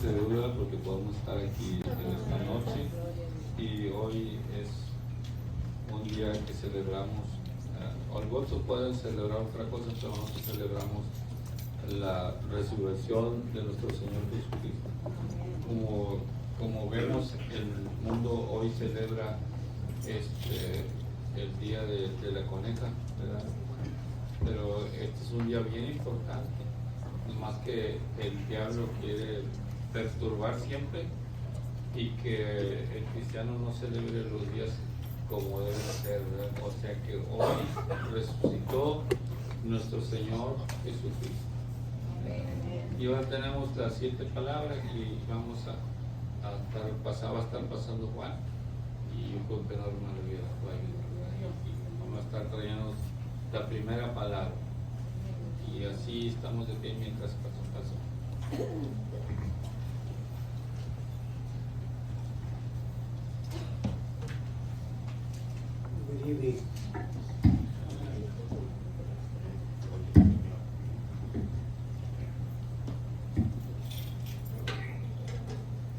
de duda porque podemos estar aquí en esta noche y hoy es un día que celebramos, algunos pueden celebrar otra cosa, pero nosotros celebramos la resurrección de nuestro Señor Jesucristo. Como vemos, el mundo hoy celebra el día de la coneja, ¿verdad? Pero este es un día bien importante, más que el diablo quiere perturbar siempre y que el cristiano no celebre los días como deben ser, ¿verdad? O sea que hoy resucitó nuestro Señor Jesucristo. Y ahora tenemos las 7 palabras y vamos a estar pasando Juan y yo creo que no hermano vamos a estar trayendo la primera palabra y así estamos de pie mientras paso. Good evening.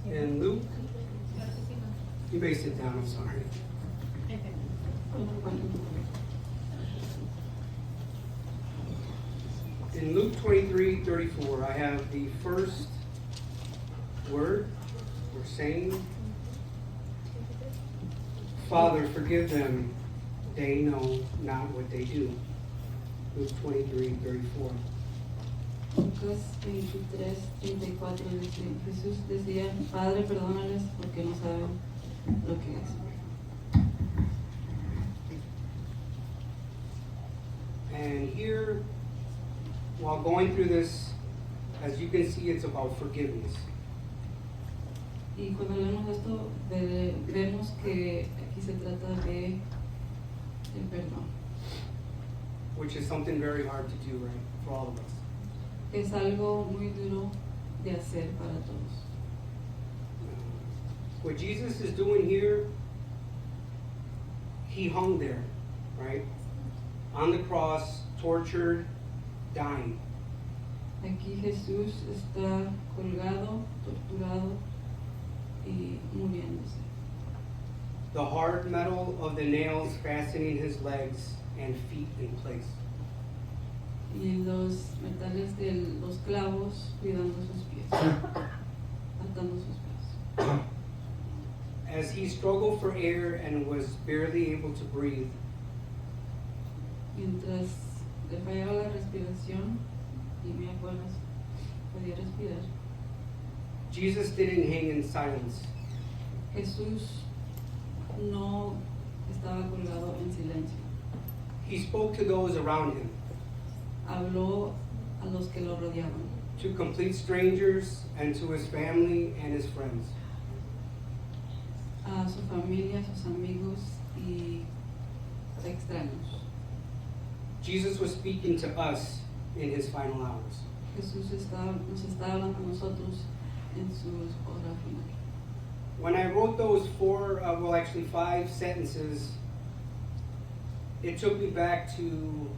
And Luke, you may sit down, I'm sorry. In Luke 23:34, I have the first word or saying, Father, forgive them, they know not what they do. Luke 23:34. Lucas 23:34 dice, Jesús decía, Padre, perdónales porque no saben lo que hacen. And here, while going through this, as you can see, it's about forgiveness. Y cuando leemos esto, vemos que aquí se trata de el perdón. Which is something very hard to do, right, for all of us. Es algo muy duro de hacer para todos. What Jesus is doing here, he hung there, right, on the cross, tortured, dying. Aquí Jesús está colgado, torturado y muriéndose. The hard metal of the nails fastening his legs and feet in place. Y los metales de los clavos cuidando sus pies, atando sus pies. As he struggled for air and was barely able to breathe, Mientras le fallaba la respiración y me acuerdas, podía respirar, Jesus didn't hang in silence. Jesús no estaba colgado en silencio. He spoke to those around him, Habló a los que lo rodeaban, to complete strangers and to his family and his friends. a su familia, a sus amigos y extraños. Jesus was speaking to us in his final hours. Jesús nos está hablando a nosotros en su hora final. When I wrote those 5 sentences, it took me back to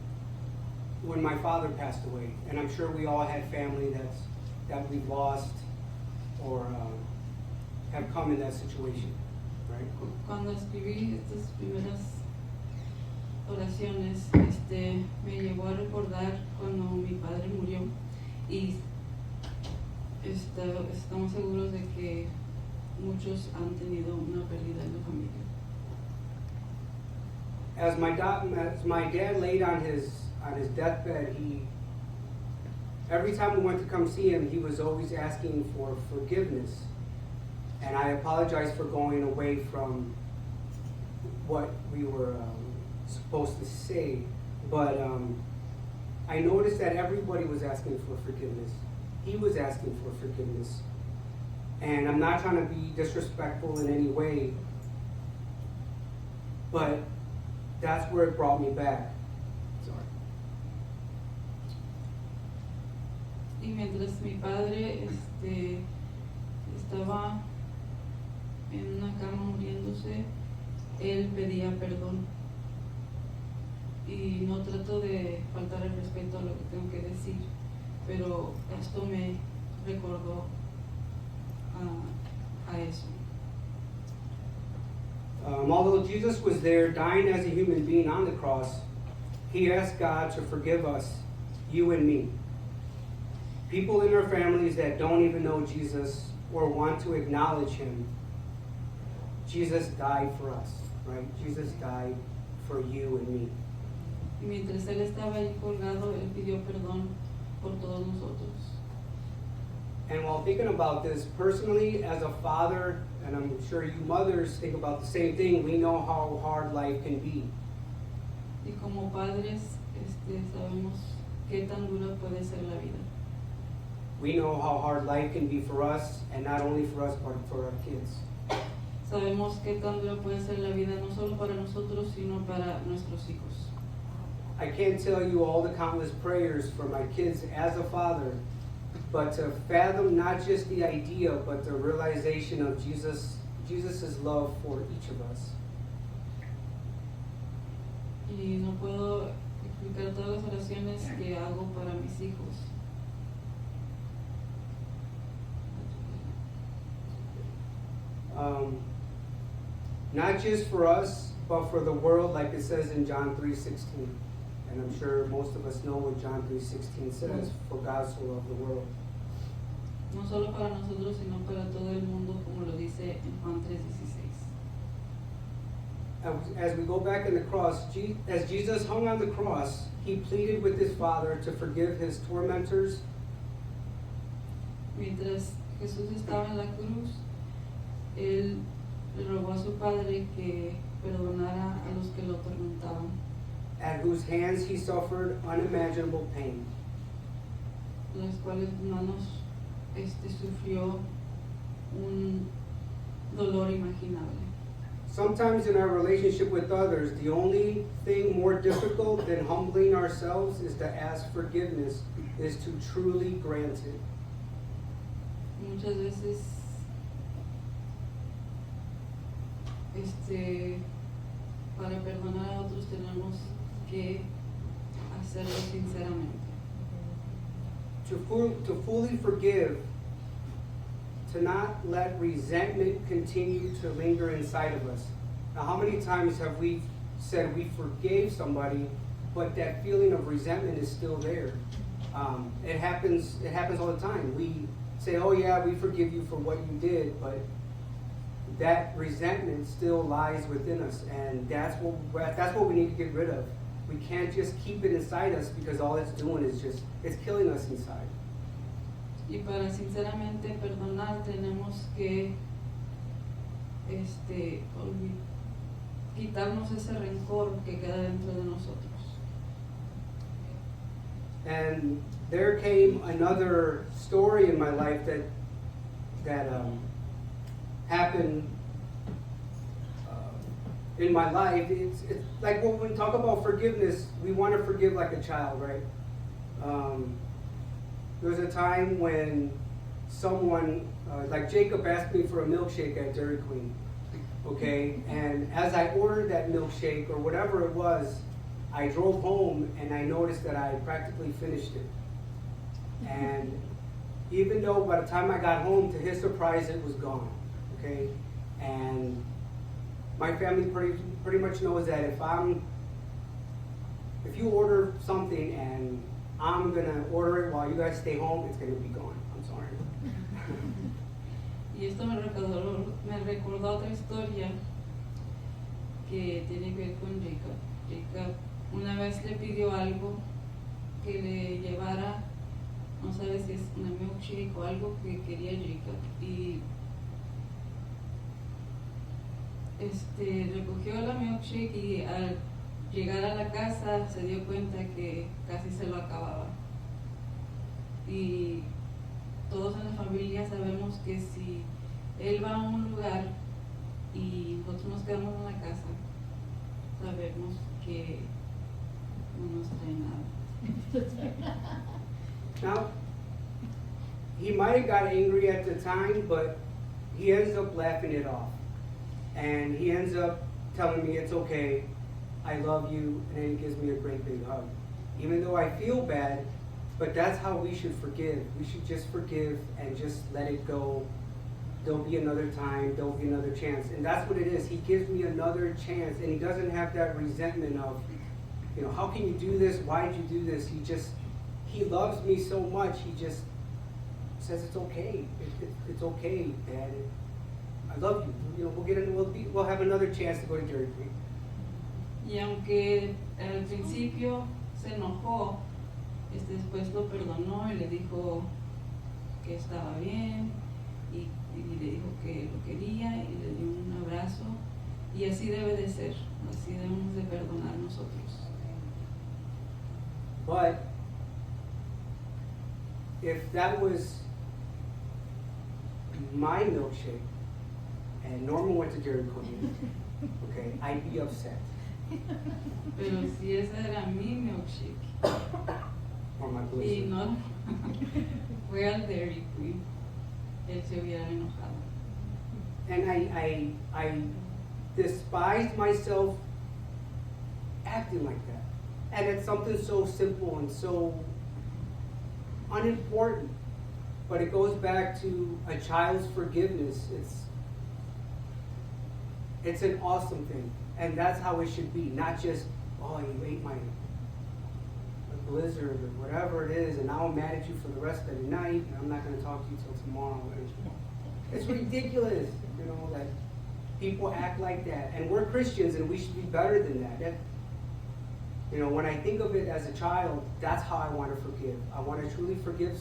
when my father passed away. And I'm sure we all had family that we've lost or have come in that situation, right? Cuando escribí estas primeras oraciones, me llevó a recordar cuando mi padre murió y estamos seguros de que muchos han tenido una pérdida en la familia. As my dad laid on his deathbed, every time we went to come see him, he was always asking for forgiveness. And I apologize for going away from what we were supposed to say, but I noticed that everybody was asking for forgiveness. He was asking for forgiveness. And I'm not trying to be disrespectful in any way, but that's where it brought me back. Sorry. Y mientras mi padre estaba en una cama muriéndose, él pedía perdón. Y no trato de faltar el respeto a lo que tengo que decir, pero esto me recordó Although Jesus was there dying as a human being on the cross, he asked God to forgive us, you and me. People in our families that don't even know Jesus or want to acknowledge him, Jesus died for us, right? Jesus died for you and me. Y mientras él estaba ahí colgado, él pidió perdón por todos nosotros. And while thinking about this, personally, as a father, and I'm sure you mothers think about the same thing, we know how hard life can be. Y como padres, sabemos qué tan dura puede ser la vida. We know how hard life can be for us, and not only for us, but for our kids. Sabemos qué tan dura puede ser la vida, no solo para nosotros, sino para nuestros hijos. I can't tell you all the countless prayers for my kids as a father, but to fathom not just the idea, but the realization of Jesus' love for each of us. Y no puedo explicar todas las oraciones que hago para mis hijos. Not just for us, but for the world, like it says in John 3:16. And I'm sure most of us know what John 3:16 says, for God so loved the world. No solo para nosotros, sino para todo el mundo, como lo dice en Juan 3:16. As we go back in the cross, as Jesus hung on the cross, he pleaded with his Father to forgive his tormentors. Mientras Jesús estaba en la cruz, él le rogó a su Padre que perdonara a los que lo atormentaban, At whose hands he suffered unimaginable pain. las cuales manos sufrió un dolor imaginable. Sometimes in our relationship with others, the only thing more difficult than humbling ourselves is to ask forgiveness, is to truly grant it. Muchas veces para perdonar a otros tenemos que hacerlo sinceramente. To fully forgive, to not let resentment continue to linger inside of us. Now, how many times have we said we forgave somebody, but that feeling of resentment is still there? It happens all the time. We say, oh yeah, we forgive you for what you did, but that resentment still lies within us, and that's what we need to get rid of. We can't just keep it inside us, because all it's doing is it's killing us inside. Y para sinceramente perdonar tenemos que quitarnos ese rencor que queda dentro de nosotros. And there came another story in my life that happened in my life. It's like when we talk about forgiveness, we want to forgive like a child, right? There was a time when someone, like Jacob, asked me for a milkshake at Dairy Queen, okay? And as I ordered that milkshake or whatever it was, I drove home and I noticed that I practically finished it. And even though by the time I got home, to his surprise, it was gone, okay? And my family pretty much knows that if you order something and I'm gonna order it while you guys stay home, it's gonna be gone. I'm sorry. Y esto me recordó otra historia que tiene que ver con Jacob. Jacob una vez le pidió algo que le llevara, no sabe si es una milkshake o algo que quería Jacob, y recogió la milkshake y al llegar a la casa se dio cuenta que casi se lo acababa. Y todos en la familia sabemos que si él va a un lugar y nosotros nos quedamos en la casa, sabemos que no nos trae nada. Now, he might have got angry at the time, but he ends up laughing it off. And he ends up telling me it's okay, I love you, and then he gives me a great big hug. Even though I feel bad, but that's how we should forgive. We should just forgive and just let it go there'll be another time, there'll be another chance. And that's what it is. He gives me another chance, and he doesn't have that resentment of, you know, how can you do this? Why did you do this? He loves me so much, he just says it's okay. It's okay, Dad. I love you. You know, we'll have another chance to go to Dairy Queen. Y aunque al principio se enojó, después lo perdonó y le dijo que estaba bien y le dijo que lo quería y le dio un abrazo, y así debe de ser, así debemos de perdonar nosotros. But if that was my milkshake and Norman went to Dairy Queen, okay, I'd be upset. Pero si esa era mi milkshake Or my y blizzard. no fue al Dairy Queen, él se hubiera enojado. And I despised myself acting like that. And it's something so simple and so unimportant. But it goes back to a child's forgiveness. It's an awesome thing. And that's how it should be. Not just, oh, you ate my blizzard or whatever it is, and now I'm mad at you for the rest of the night, and I'm not going to talk to you till tomorrow. It's ridiculous, you know, that people act like that. And we're Christians, and we should be better than that. You know, when I think of it as a child, that's how I want to forgive. I want to truly forgive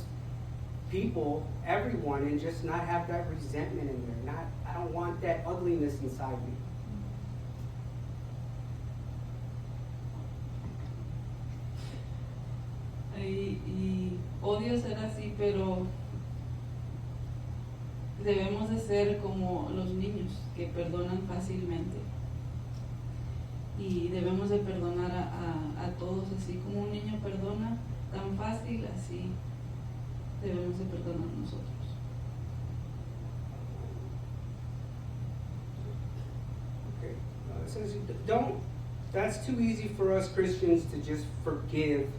people, everyone, and just not have that resentment in there. I don't want that ugliness inside me. Y odio ser así, pero debemos de ser como los niños que perdonan fácilmente, y debemos de perdonar a todos, así como un niño perdona tan fácil, así debemos de perdonar nosotros. Okay. It says, that's too easy for us Christians to just forgive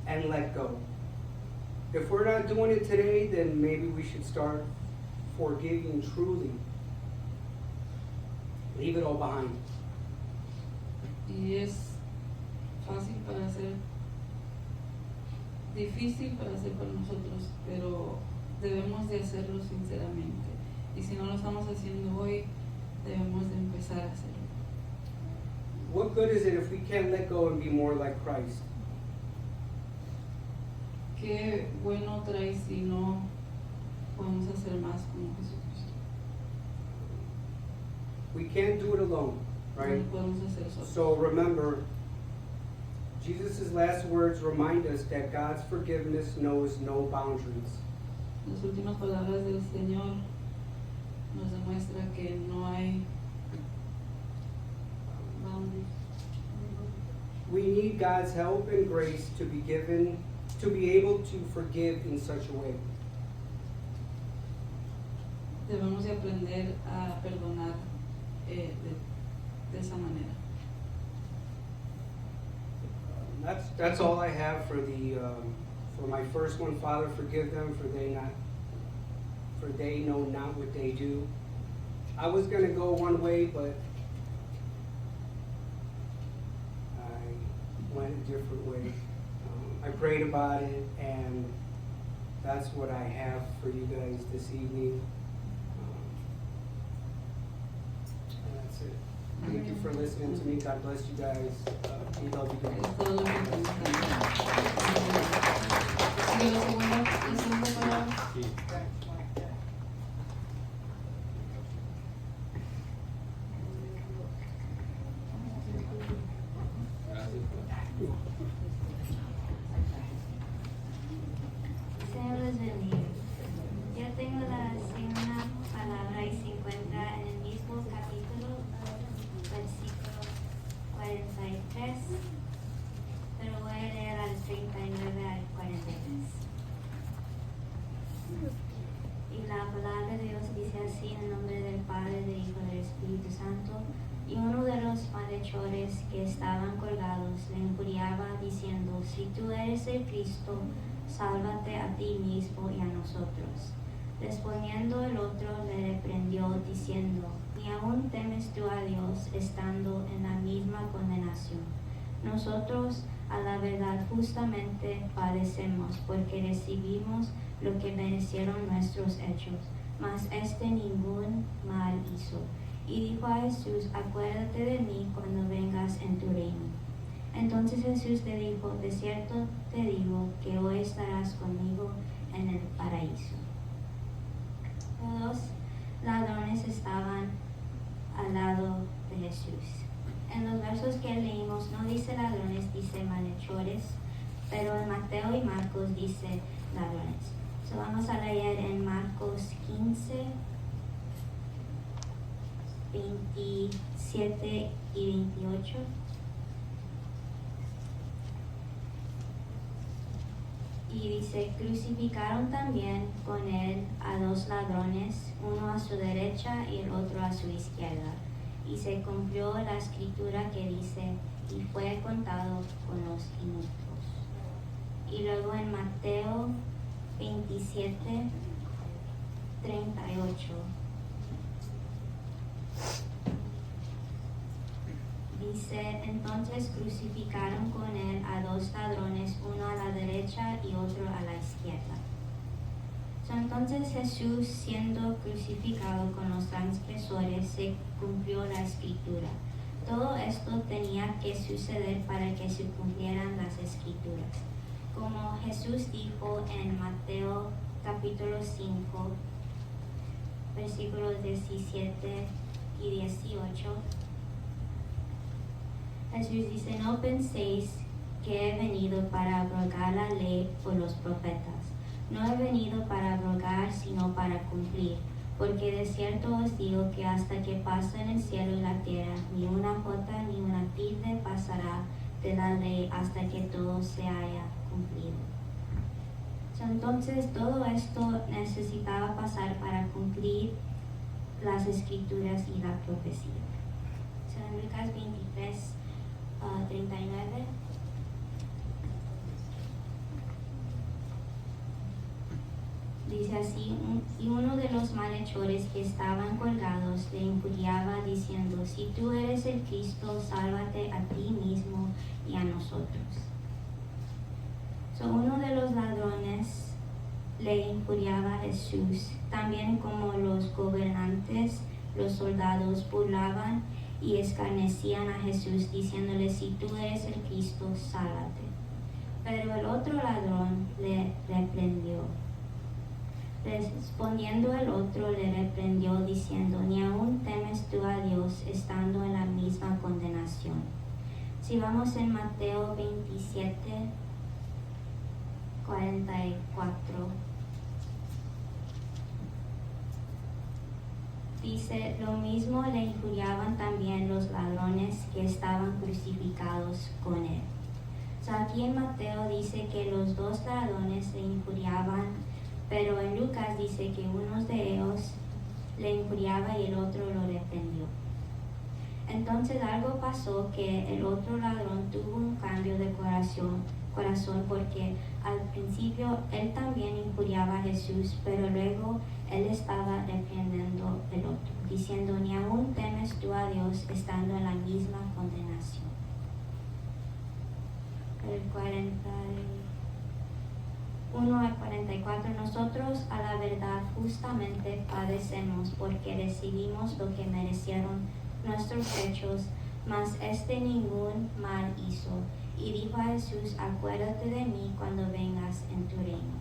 and let go. If we're not doing it today, then maybe we should start forgiving truly. Leave it all behind. Y es fácil para hacer, difícil para hacer para nosotros, pero debemos de hacerlo sinceramente. Y si no lo estamos haciendo hoy, debemos de empezar a hacerlo. What good is it if we can't let go and be more like Christ? Qué bueno trae si no podemos hacer más como Jesucristo. We can't do it alone, right? No podemos hacer solos. So remember, Jesus' last words remind us that God's forgiveness knows no boundaries. Las últimas palabras del Señor nos demuestra que no hay boundaries. We need God's help and grace to be able to forgive in such a way. Debemos de aprender a perdonar de esa manera. That's all I have for for my first one. Father, forgive them, for they know not what they do. I was going to go one way, but I went a different way. I prayed about it, and that's what I have for you guys this evening. And that's it. Thank you for listening to me. God bless you guys. We love you Es guys. todo lo que tenemos que hacer. ¿Sigue la segunda palabra? Sí. Gracias. Señor les bendiga. Yo tengo la segunda palabra y se encuentra en el mismo capítulo, versículo 43, pero voy a leer al 39 al 43. Y la palabra de Dios dice así: en el nombre del Padre, del Hijo y del Espíritu Santo. Y uno de los malhechores que estaban colgados le injuriaba diciendo: si tú eres el Cristo, sálvate a ti mismo y a nosotros. Respondiendo el otro le reprendió diciendo, ni aún temes tú a Dios estando en la misma condenación. Nosotros a la verdad justamente padecemos porque recibimos lo que merecieron nuestros hechos, mas ningún mal hizo. Y dijo a Jesús, acuérdate de mí cuando vengas en tu reino. Entonces Jesús le dijo, de cierto te digo que hoy estarás conmigo en el paraíso. Los ladrones estaban al lado de Jesús. En los versos que leímos no dice ladrones, dice malhechores, pero en Mateo y Marcos dice ladrones. So vamos a leer en Marcos 15, 27 y 28. Y dice, crucificaron también con él a 2 ladrones, uno a su derecha y el otro a su izquierda. Y se cumplió la escritura que dice, y fue contado con los inicuos. Y luego en Mateo 27, 38. Dice, entonces crucificaron con él a 2 ladrones, uno a la derecha y otro a la izquierda. Entonces Jesús, siendo crucificado con los transgresores, se cumplió la escritura. Todo esto tenía que suceder para que se cumplieran las escrituras. Como Jesús dijo en Mateo capítulo 5, versículos 17 y 18, Jesús dice, no penséis que he venido para abrogar la ley o los profetas. No he venido para abrogar, sino para cumplir. Porque de cierto os digo que hasta que pasen el cielo y la tierra, ni una jota ni una tilde pasará de la ley hasta que todo se haya cumplido. Entonces todo esto necesitaba pasar para cumplir las escrituras y la profecía. En Lucas 23, 39. Dice así, y uno de los malhechores que estaban colgados le injuriaba diciendo, si tú eres el Cristo, sálvate a ti mismo y a nosotros. Uno de los ladrones le injuriaba a Jesús, también como los gobernantes, los soldados burlaban y escarnecían a Jesús, diciéndole, si tú eres el Cristo, sálvate. Pero el otro ladrón le reprendió. Respondiendo el otro le reprendió diciendo, ni aún temes tú a Dios estando en la misma condenación. Si vamos en Mateo 27, 44, dice, lo mismo le injuriaban también los ladrones que estaban crucificados con él. Aquí en Mateo dice que los 2 ladrones le injuriaban, pero en Lucas dice que uno de ellos le injuriaba y el otro lo reprendió. Entonces algo pasó que el otro ladrón tuvo un cambio de corazón porque al principio él también injuriaba a Jesús, pero luego él estaba reprendiendo al otro, diciendo, ni aún temes tú a Dios estando en la misma condenación. El 41 al 44, nosotros a la verdad justamente padecemos porque recibimos lo que merecieron nuestros hechos, mas ningún mal hizo. Y dijo a Jesús, acuérdate de mí cuando vengas en tu reino.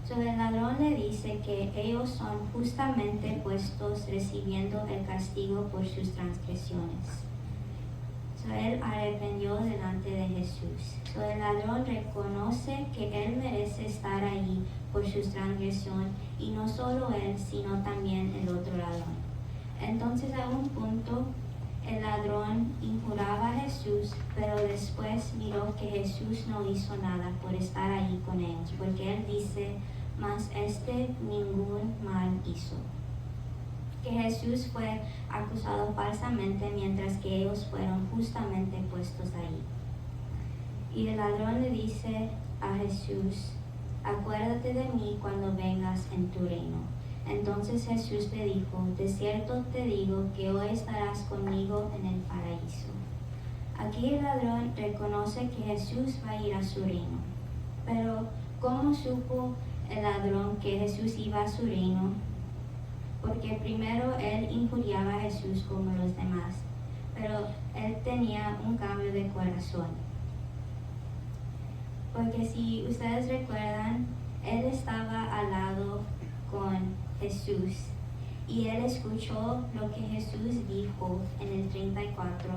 El ladrón le dice que ellos son justamente puestos recibiendo el castigo por sus transgresiones. Él arrepintió delante de Jesús. El ladrón reconoce que él merece estar ahí por su transgresión, y no solo él, sino también el otro ladrón. Entonces a un punto el ladrón injuraba a Jesús, pero después miró que Jesús no hizo nada por estar ahí con ellos, porque él dice, mas ningún mal hizo. Que Jesús fue acusado falsamente mientras que ellos fueron justamente puestos ahí. Y el ladrón le dice a Jesús, acuérdate de mí cuando vengas en tu reino. Entonces Jesús le dijo, de cierto te digo que hoy estarás conmigo en el paraíso. Aquí el ladrón reconoce que Jesús va a ir a su reino. Pero, ¿cómo supo el ladrón que Jesús iba a su reino? Porque primero él injuriaba a Jesús como los demás, pero él tenía un cambio de corazón. Porque si ustedes recuerdan, él estaba al lado con Jesús y él escuchó lo que Jesús dijo en el 34,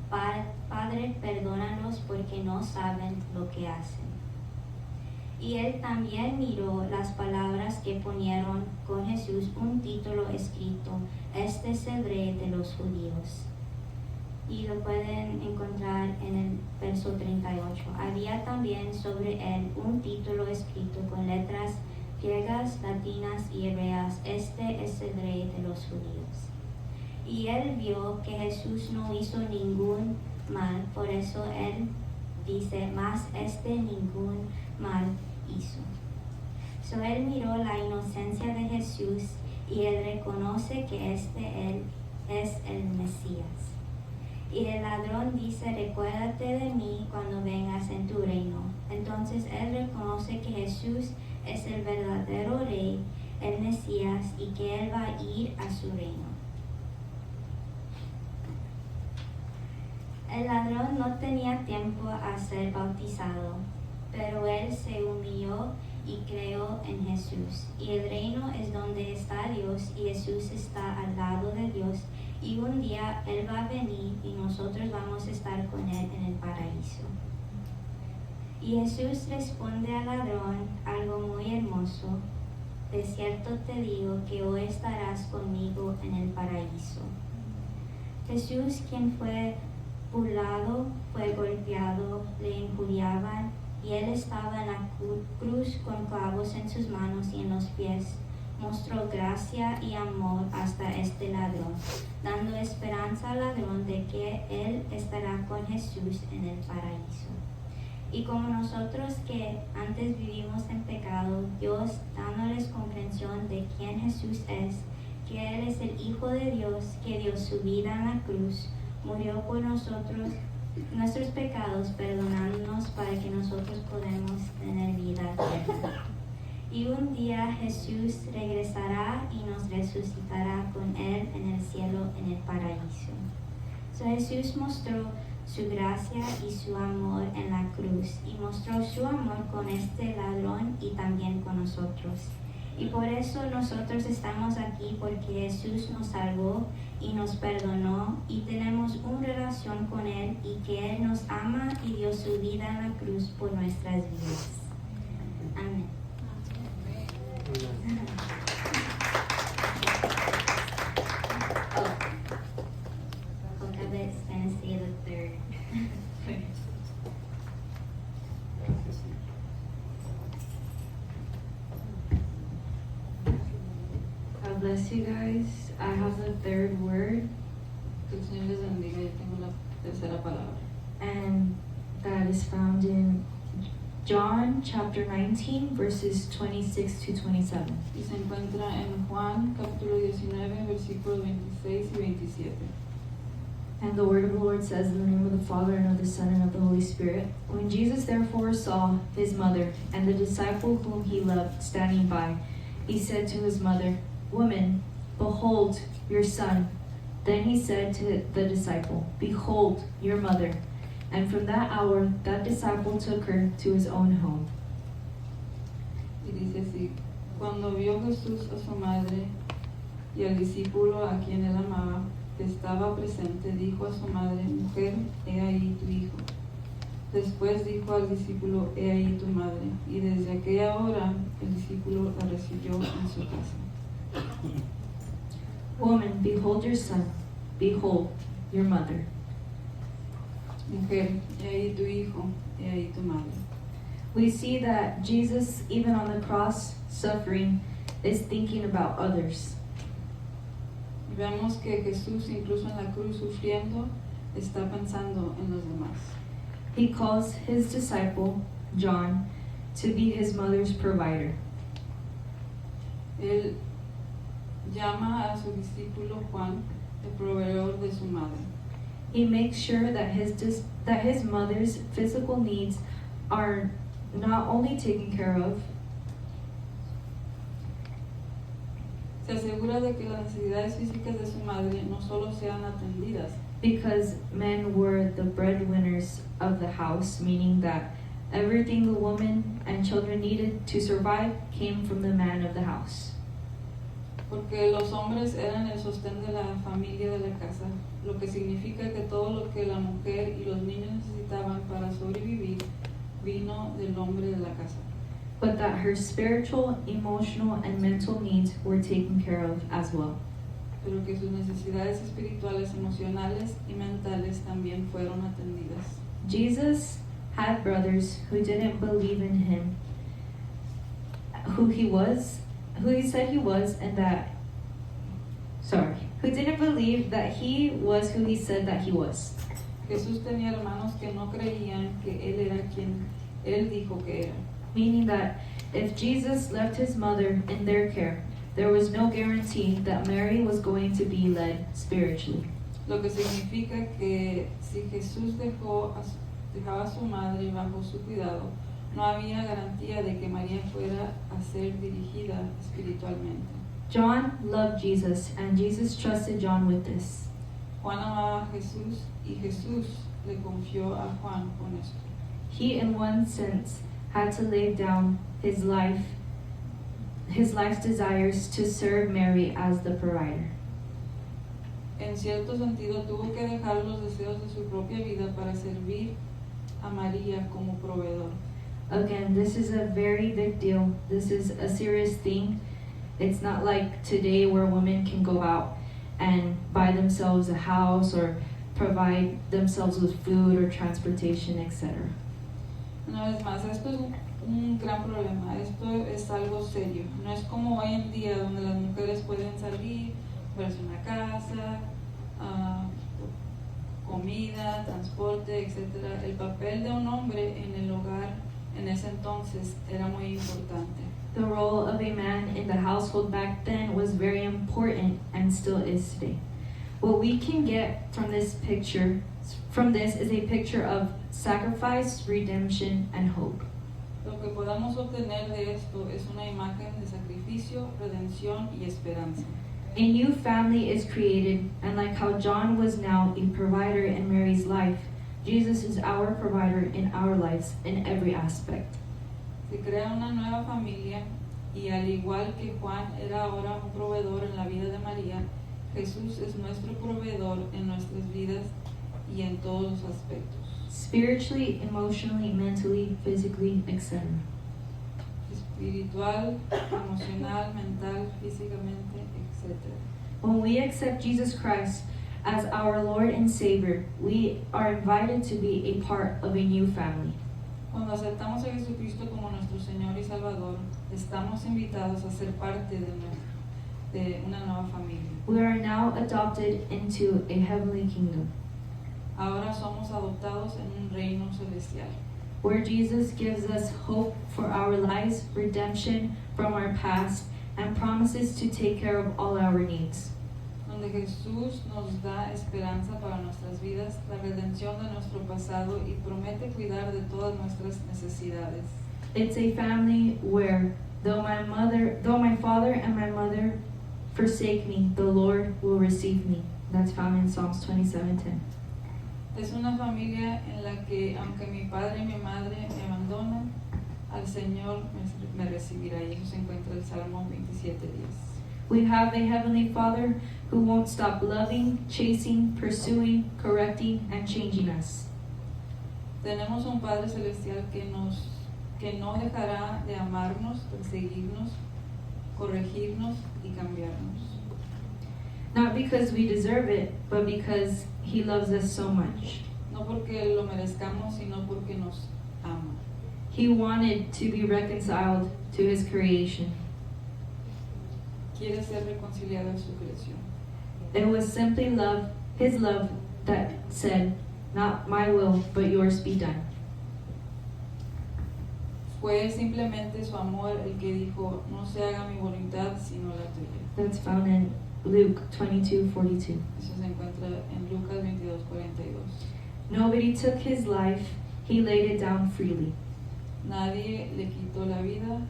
Padre, perdónalos porque no saben lo que hacen. Y él también miró las palabras que ponieron con Jesús un título escrito, Este es el Rey de los Judíos. Y lo pueden encontrar en el verso 38. Había también sobre él un título escrito con letras griegas, latinas y hebreas, Este es el Rey de los Judíos. Y él vio que Jesús no hizo ningún mal, por eso él dice, más ningún mal hizo. So él miró la inocencia de Jesús y él reconoce que él es el Mesías. Y el ladrón dice, recuérdate de mí cuando vengas en tu reino. Entonces él reconoce que Jesús es el verdadero Rey, el Mesías, y que él va a ir a su reino. El ladrón no tenía tiempo a ser bautizado, pero él se humilló y creyó en Jesús. Y el reino es donde está Dios y Jesús está al lado de Dios. Y un día Él va a venir y nosotros vamos a estar con Él en el paraíso. Y Jesús responde al ladrón algo muy hermoso. De cierto te digo que hoy estarás conmigo en el paraíso. Jesús, quien fue burlado, fue golpeado, le injuriaban, y Él estaba en la cruz con clavos en sus manos y en los pies. Mostró gracia y amor hasta este ladrón, dando esperanza al ladrón de que él estará con Jesús en el paraíso. Y como nosotros que antes vivimos en pecado, Dios dándoles comprensión de quién Jesús es, que Él es el Hijo de Dios, que dio su vida en la cruz, murió por nosotros, nuestros pecados, perdonándonos para que nosotros podamos tener vida eterna. Y un día Jesús regresará y nos resucitará con Él en el cielo, en el paraíso. So Jesús mostró su gracia y su amor en la cruz y mostró su amor con este ladrón y también con nosotros. Y por eso nosotros estamos aquí, porque Jesús nos salvó y nos perdonó y tenemos una relación con Él y que Él nos ama y dio su vida en la cruz por nuestras vidas. Amén. Elizabeth's going to say the third. God bless you guys. I have the third word, Que el Señor les bendiga. Yo tengo la tercera palabra. and that is found in John chapter 19, verses 26 to 27. Y se encuentra en Juan capítulo 19, versículos 26 y 27. And the word of the Lord says, in the name of the Father, and of the Son, and of the Holy Spirit. When Jesus therefore saw his mother and the disciple whom he loved standing by, he said to his mother, Woman, behold your son. Then he said to the disciple, Behold your mother. And from that hour, that disciple took her to his own home. Y dice así: Cuando vio Jesús a su madre y al discípulo a quien él amaba, que estaba presente, dijo a su madre: Mujer, he ahí tu hijo. Después dijo al discípulo: He ahí tu madre. Y desde aquella hora el discípulo la recibió en su casa. Woman, behold your son. Behold your mother. Mujer, he ahí tu hijo, he ahí tu madre. We see that Jesus, even on the cross, suffering, is thinking about others. Vemos que Jesús, incluso en la cruz sufriendo, está pensando en los demás. He calls his disciple, John, to be his mother's provider. Él llama a su discípulo Juan el proveedor de su madre. He makes sure that his mother's physical needs are not only taken care of, Se asegura de que las necesidades físicas de su madre no solo sean atendidas, because men were the breadwinners of the house, meaning that everything the woman and children needed to survive came from the man of the house. porque los hombres eran el sostén de la familia de la casa, lo que significa que todo lo que la mujer y los niños necesitaban para sobrevivir vino del hombre de la casa. But that her spiritual, emotional, and mental needs were taken care of as well. Pero que sus necesidades espirituales, emocionales y mentales también fueron atendidas. Jesus had brothers who didn't believe in him, who he said he was, who didn't believe that he was who he said that he was. Jesús tenía hermanos que no creían que Él era quien Él dijo que era. Meaning that if Jesus left his mother in their care, there was no guarantee that Mary was going to be led spiritually. Lo que significa que si Jesús dejaba a su madre bajo su cuidado, no había garantía de que María fuera a ser dirigida espiritualmente. John loved Jesus, and Jesus trusted John with this. Juan amaba a Jesús y Jesús le confió a Juan con esto. He, in one sense, had to lay down his life's desires to serve Mary as the provider. En cierto sentido, tuvo que dejar los deseos de su propia vida para servir a María como proveedor. Again, this is a very big deal. This is a serious thing. It's not like today where women can go out and buy themselves a house or provide themselves with food or transportation, etc. Una vez más, esto es un gran problema, esto es algo serio. No es como hoy en día donde las mujeres pueden salir, comprarse una casa, comida, transporte, etc. El papel de un hombre en el hogar en ese entonces era muy importante. The role of a man in the household back then was very important and still is today. What we can get from this is a picture of sacrifice, redemption, and hope. Lo que podamos obtener de esto es una imagen de sacrificio, redención y esperanza. A new family is created, and like how John was now a provider in Mary's life, Jesus is our provider in our lives in every aspect. Se crea una nueva familia y al igual que Juan era ahora un proveedor en la vida de María, Jesús es nuestro proveedor en nuestras vidas y en todos los aspectos. Spiritually, emotionally, mentally, physically, etc. Espiritual, emocional, mental, físicamente, etc. When we accept Jesus Christ as our Lord and Savior, we are invited to be a part of a new family. Cuando aceptamos a Jesucristo como nuestro Señor y Salvador, estamos invitados a ser parte de una nueva familia. We are now adopted into a heavenly kingdom, Ahora somos adoptados en un reino celestial, where Jesus gives us hope for our lives, redemption from our past, and promises to take care of all our needs. donde Jesús nos da esperanza para nuestras vidas, la redención de nuestro pasado y promete cuidar de todas nuestras necesidades. It's a family where though my father and my mother forsake me, the Lord will receive me. That's found in Psalms 27:10. Es una familia en la que, aunque mi padre y mi madre me abandonan, al Señor me recibirá. Y eso se encuentra en el Salmo 27:10. We have a heavenly Father who won't stop loving, chasing, pursuing, correcting, and changing us. Tenemos un Padre Celestial que no dejará de amarnos, perseguirnos, corregirnos y cambiarnos. Not because we deserve it, but because He loves us so much. No porque lo merezcamos, sino porque nos ama. He wanted to be reconciled to His creation. Quiere ser reconciliado en su creación. It was simply His love that said, "Not my will, but yours be done." Fue simplemente su amor el que dijo, no se haga mi voluntad sino la tuya. That's found in Luke 22:42. Eso se encuentra en Lucas 22:42. Nobody took his life, he laid it down freely. Nadie le quitó la vida,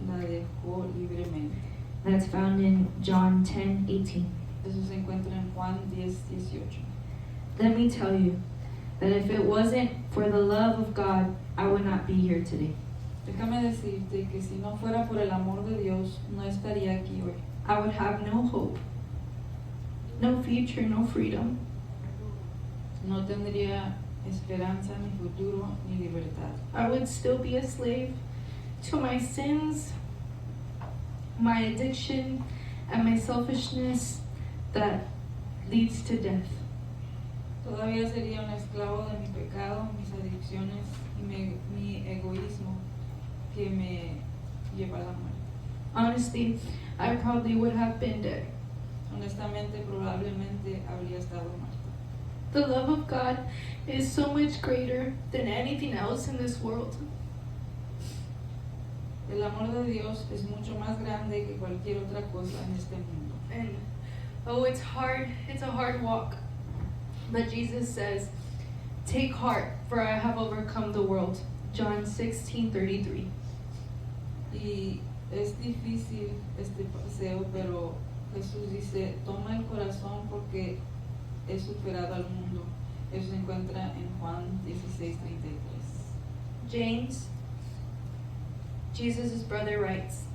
la dejó libremente. That's found in John 10:18. Eso se encuentra en Juan 10:18. Let me tell you that if it wasn't for the love of God, I would not be here today. Déjame decirte que si no fuera por el amor de Dios, no estaría aquí hoy. I would have no hope, no future, no freedom. No tendría esperanza, ni futuro, ni libertad. I would still be a slave to my sins, my addiction, and my selfishness that leads to death. Todavía sería un esclavo de mi pecado, mis adicciones y mi egoísmo que me lleva a la muerte. Honestly, I probably would have been dead. Honestamente, probablemente habría estado muerto. The love of God is so much greater than anything else in this world. El amor de Dios es mucho más grande que cualquier otra cosa en este mundo. And oh, it's a hard walk. But Jesus says, "Take heart, for I have overcome the world." John 16:33. Y es difícil este paseo, pero Jesús dice, toma el corazón porque he superado al mundo. Eso se encuentra en Juan 16:33. James, Jesus' brother, writes,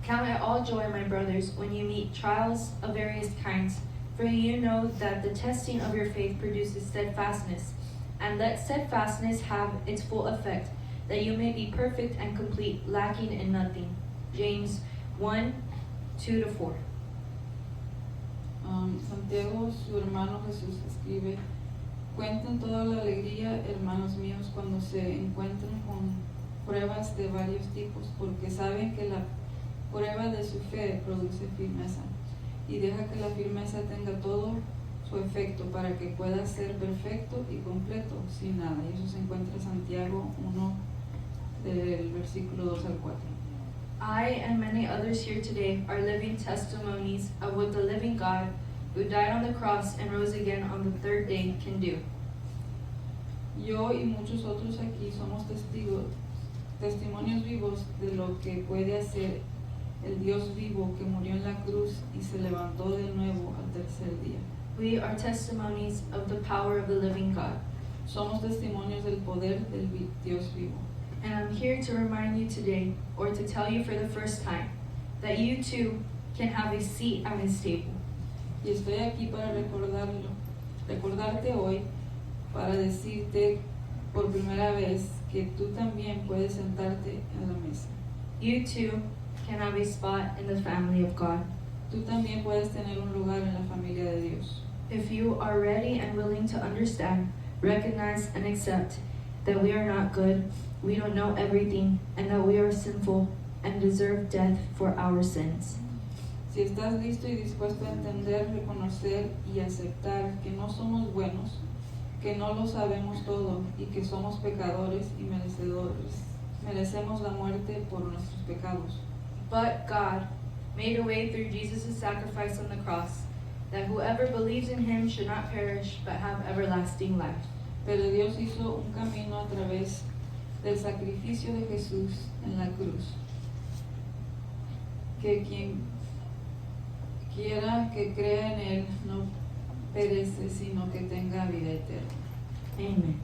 "Count it all joy, my brothers, when you meet trials of various kinds, for you know that the testing of your faith produces steadfastness. And let steadfastness have its full effect, that you may be perfect and complete, lacking in nothing." James 1:2-4. Santiago, su hermano Jesús, escribe, cuenten toda la alegría, hermanos míos, cuando se encuentren con pruebas de varios tipos, porque saben que la prueba de su fe produce firmeza, y deja que la firmeza tenga todo su efecto para que pueda ser perfecto y completo, sin nada. Y eso se encuentra en Santiago 1, del versículo 2 al 4. I and many others here today are living testimonies of what the living God, who died on the cross and rose again on the third day, can do. Yo y muchos otros aquí somos testimonios vivos de lo que puede hacer el Dios vivo que murió en la cruz y se levantó de nuevo al tercer día. We are testimonies of the power of the living God. Somos testimonios del poder del Dios vivo. And I'm here to remind you today, or to tell you for the first time, that you too can have a seat at his table. Y estoy aquí para recordarte hoy, para decirte por primera vez que tú también puedes sentarte en la mesa. You too can have a spot in the family of God. Tú también puedes tener un lugar en la familia de Dios. If you are ready and willing to understand, recognize, and accept that we are not good, we don't know everything, and that we are sinful and deserve death for our sins. Si estás listo y dispuesto a entender, reconocer y aceptar que no somos buenos, que no lo sabemos todo y que somos pecadores y merecemos la muerte por nuestros pecados. But God made a way through Jesus' sacrifice on the cross, that whoever believes in him should not perish but have everlasting life. Pero Dios hizo un camino a través del sacrificio de Jesús en la cruz, que quien quiera que crea en él no perece, sino que tenga vida eterna. Amen.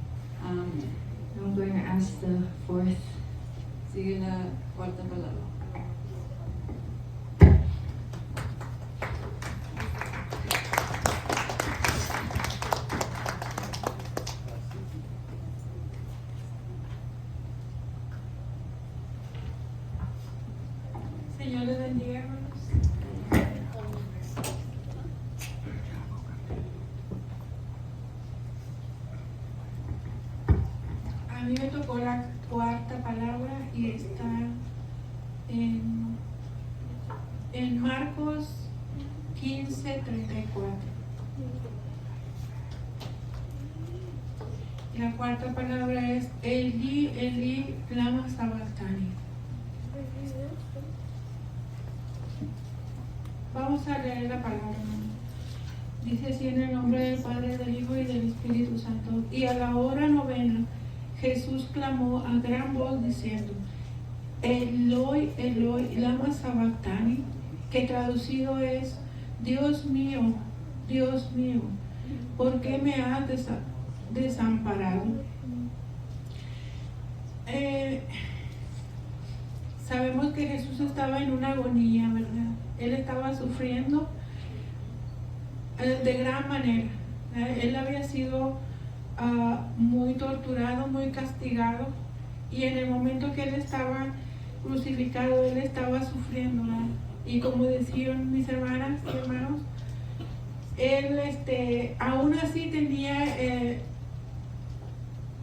Amén. I'm going to ask the fourth. Sigue la cuarta palabra. Señor les bendiga, hermanos. A mí me tocó la cuarta palabra y está en Marcos 15:34. La cuarta palabra es Eli, Eli, lama sabachthani. Vamos a leer la palabra. Dice así en el nombre del Padre, del Hijo y del Espíritu Santo. Y a la hora 9, Jesús clamó a gran voz diciendo: Eloi, Eloi, lama sabachthani, que traducido es: Dios mío, ¿por qué me has desamparado? Sabemos que Jesús estaba en una agonía, ¿verdad? Él estaba sufriendo de gran manera. Él había sido muy torturado, muy castigado, y en el momento que él estaba crucificado, él estaba sufriendo, ¿verdad? Y como decían mis hermanas y hermanos, él aún así tenía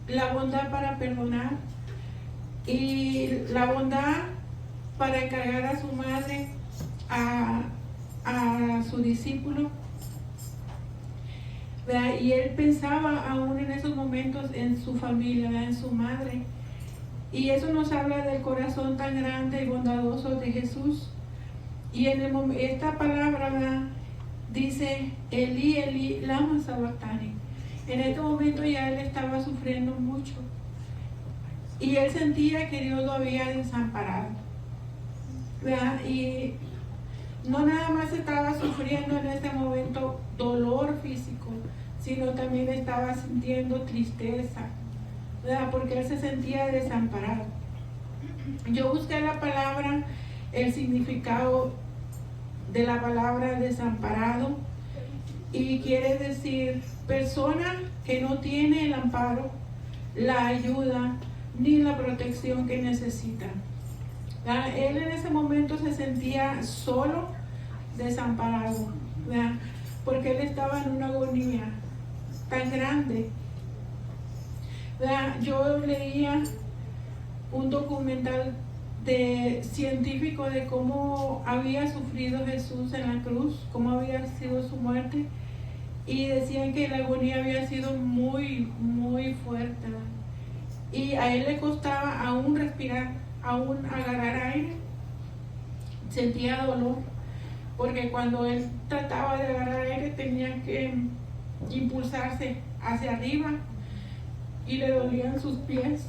la bondad para perdonar y la bondad para encargar a su madre, a su discípulo, ¿verdad? Y él pensaba aún en esos momentos en su familia, ¿verdad? En su madre, y eso nos habla del corazón tan grande y bondadoso de Jesús. Y en esta palabra, ¿verdad?, dice Eli, Eli, lama sabachthani. En este momento ya él estaba sufriendo mucho y él sentía que Dios lo había desamparado, ¿verdad? Y no nada más estaba sufriendo en este momento dolor físico, sino también estaba sintiendo tristeza, ¿verdad? Porque él se sentía desamparado. Yo busqué la palabra, el significado de la palabra desamparado, y quiere decir persona que no tiene el amparo, la ayuda ni la protección que necesita. Él en ese momento se sentía solo, desamparado, ¿verdad? Porque él estaba en una agonía tan grande, ¿verdad? Yo leía un documental científico de cómo había sufrido Jesús en la cruz, cómo había sido su muerte, y decían que la agonía había sido muy, muy fuerte, ¿verdad? Y a él le costaba aún respirar, aún agarrar aire, sentía dolor, porque cuando él trataba de agarrar aire tenía que impulsarse hacia arriba y le dolían sus pies.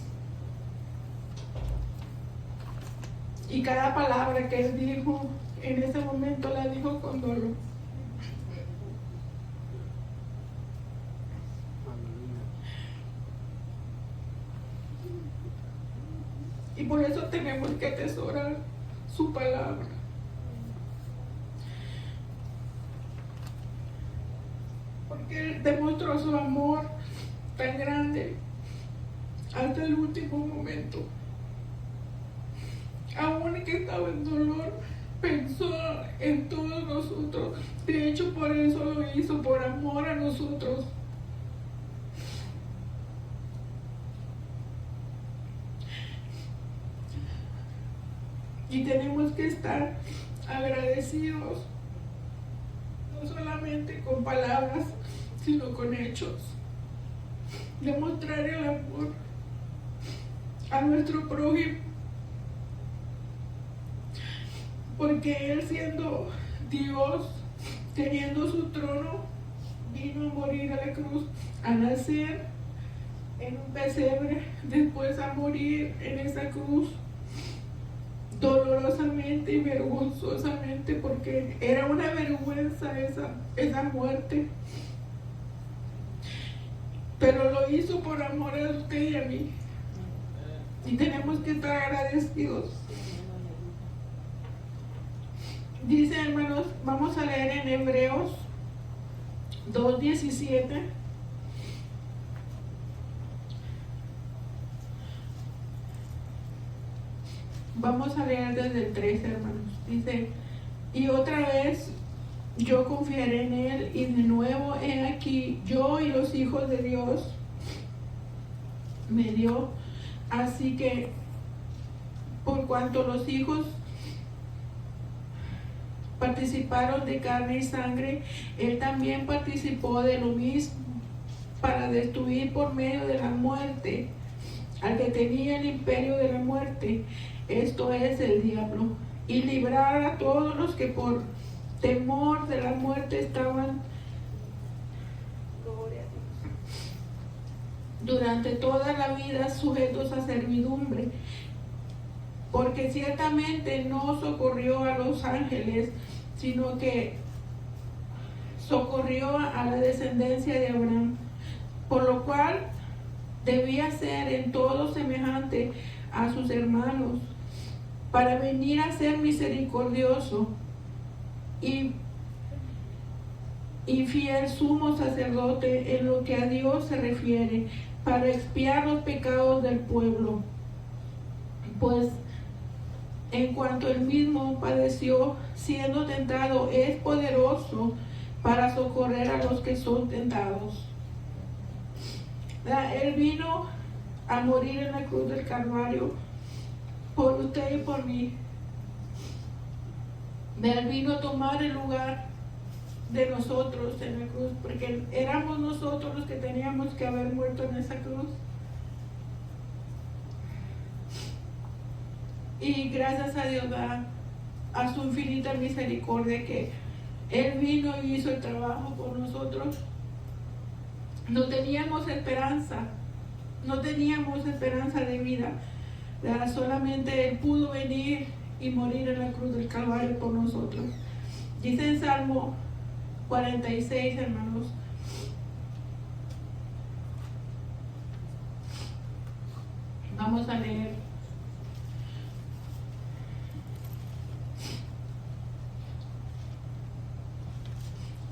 Y cada palabra que él dijo en ese momento la dijo con dolor. Y por eso tenemos que atesorar su palabra. Porque él demostró su amor tan grande hasta el último momento. Aún que estaba en dolor, pensó en todos nosotros. De hecho, por eso lo hizo, por amor a nosotros. Y tenemos que estar agradecidos, no solamente con palabras, sino con hechos. Demostrar el amor a nuestro prójimo. Porque Él, siendo Dios, teniendo su trono, vino a morir a la cruz, a nacer en un pesebre, después a morir en esa cruz, dolorosamente y vergonzosamente, porque era una vergüenza esa muerte. Pero lo hizo por amor a usted y a mí. Y tenemos que estar agradecidos. Dice, hermanos, vamos a leer en Hebreos 2:17. Vamos a leer desde el 3, hermanos. Dice: y otra vez yo confiaré en Él, y de nuevo he aquí, yo y los hijos de Dios me dio. Así que, por cuanto los hijos participaron de carne y sangre, Él también participó de lo mismo, para destruir por medio de la muerte al que tenía el imperio de la muerte, esto es el diablo, y librar a todos los que por temor de la muerte estaban durante toda la vida sujetos a servidumbre, porque ciertamente no socorrió a los ángeles, sino que socorrió a la descendencia de Abraham, por lo cual debía ser en todo semejante a sus hermanos, para venir a ser misericordioso y fiel sumo sacerdote en lo que a Dios se refiere, para expiar los pecados del pueblo. Pues en cuanto él mismo padeció siendo tentado, es poderoso para socorrer a los que son tentados. Él vino a morir en la cruz del Calvario por usted y por mí. Él vino a tomar el lugar de nosotros en la cruz, porque éramos nosotros los que teníamos que haber muerto en esa cruz. Y gracias a Dios, a su infinita misericordia, que Él vino y hizo el trabajo por nosotros. No teníamos esperanza de vida, solamente Él pudo venir y morir en la cruz del Calvario por nosotros. Dice en Salmo 46, hermanos: vamos a leer.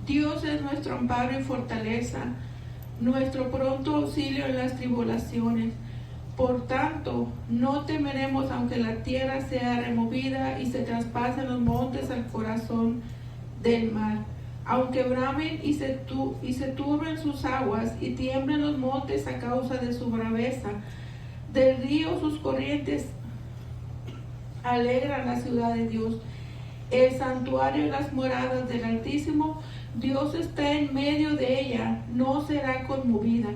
Dios es nuestro amparo y fortaleza, nuestro pronto auxilio en las tribulaciones. Por tanto, no temeremos aunque la tierra sea removida y se traspasen los montes al corazón del mar, aunque bramen y se turben sus aguas y tiemblen los montes a causa de su braveza. Del río sus corrientes alegran la ciudad de Dios, el santuario y las moradas del Altísimo. Dios está en medio de ella, no será conmovida.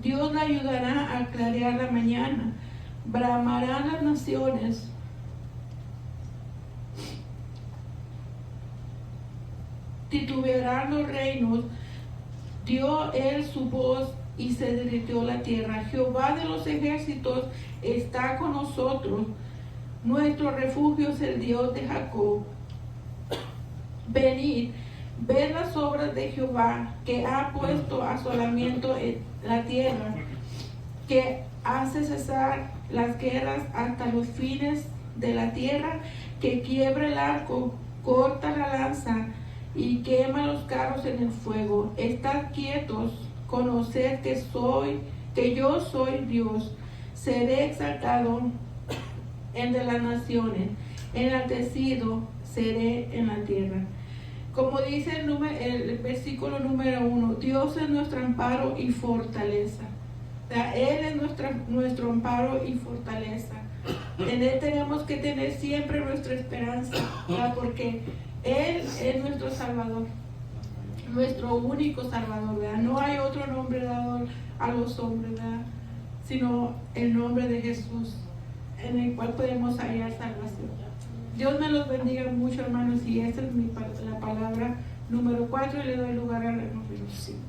Dios la ayudará a clarear la mañana. Bramarán las naciones, titubearán los reinos. Dio él su voz y se derritió la tierra. Jehová de los ejércitos está con nosotros. Nuestro refugio es el Dios de Jacob. Venid, ved las obras de Jehová, que ha puesto asolamiento en la tierra, que hace cesar las guerras hasta los fines de la tierra, que quiebra el arco, corta la lanza y quema los carros en el fuego. Estad quietos, conoced que yo soy Dios. Seré exaltado entre las naciones, enaltecido seré en la tierra. Como dice el versículo número 1, Dios es nuestro amparo y fortaleza. O sea, Él es nuestro amparo y fortaleza. En Él tenemos que tener siempre nuestra esperanza, ¿verdad? Porque Él es nuestro Salvador, nuestro único Salvador, ¿verdad? No hay otro nombre dado a los hombres, ¿verdad? Sino el nombre de Jesús, en el cual podemos hallar salvación. Dios me los bendiga mucho, hermanos, y esta es la palabra número 4 y le doy lugar a la número 5.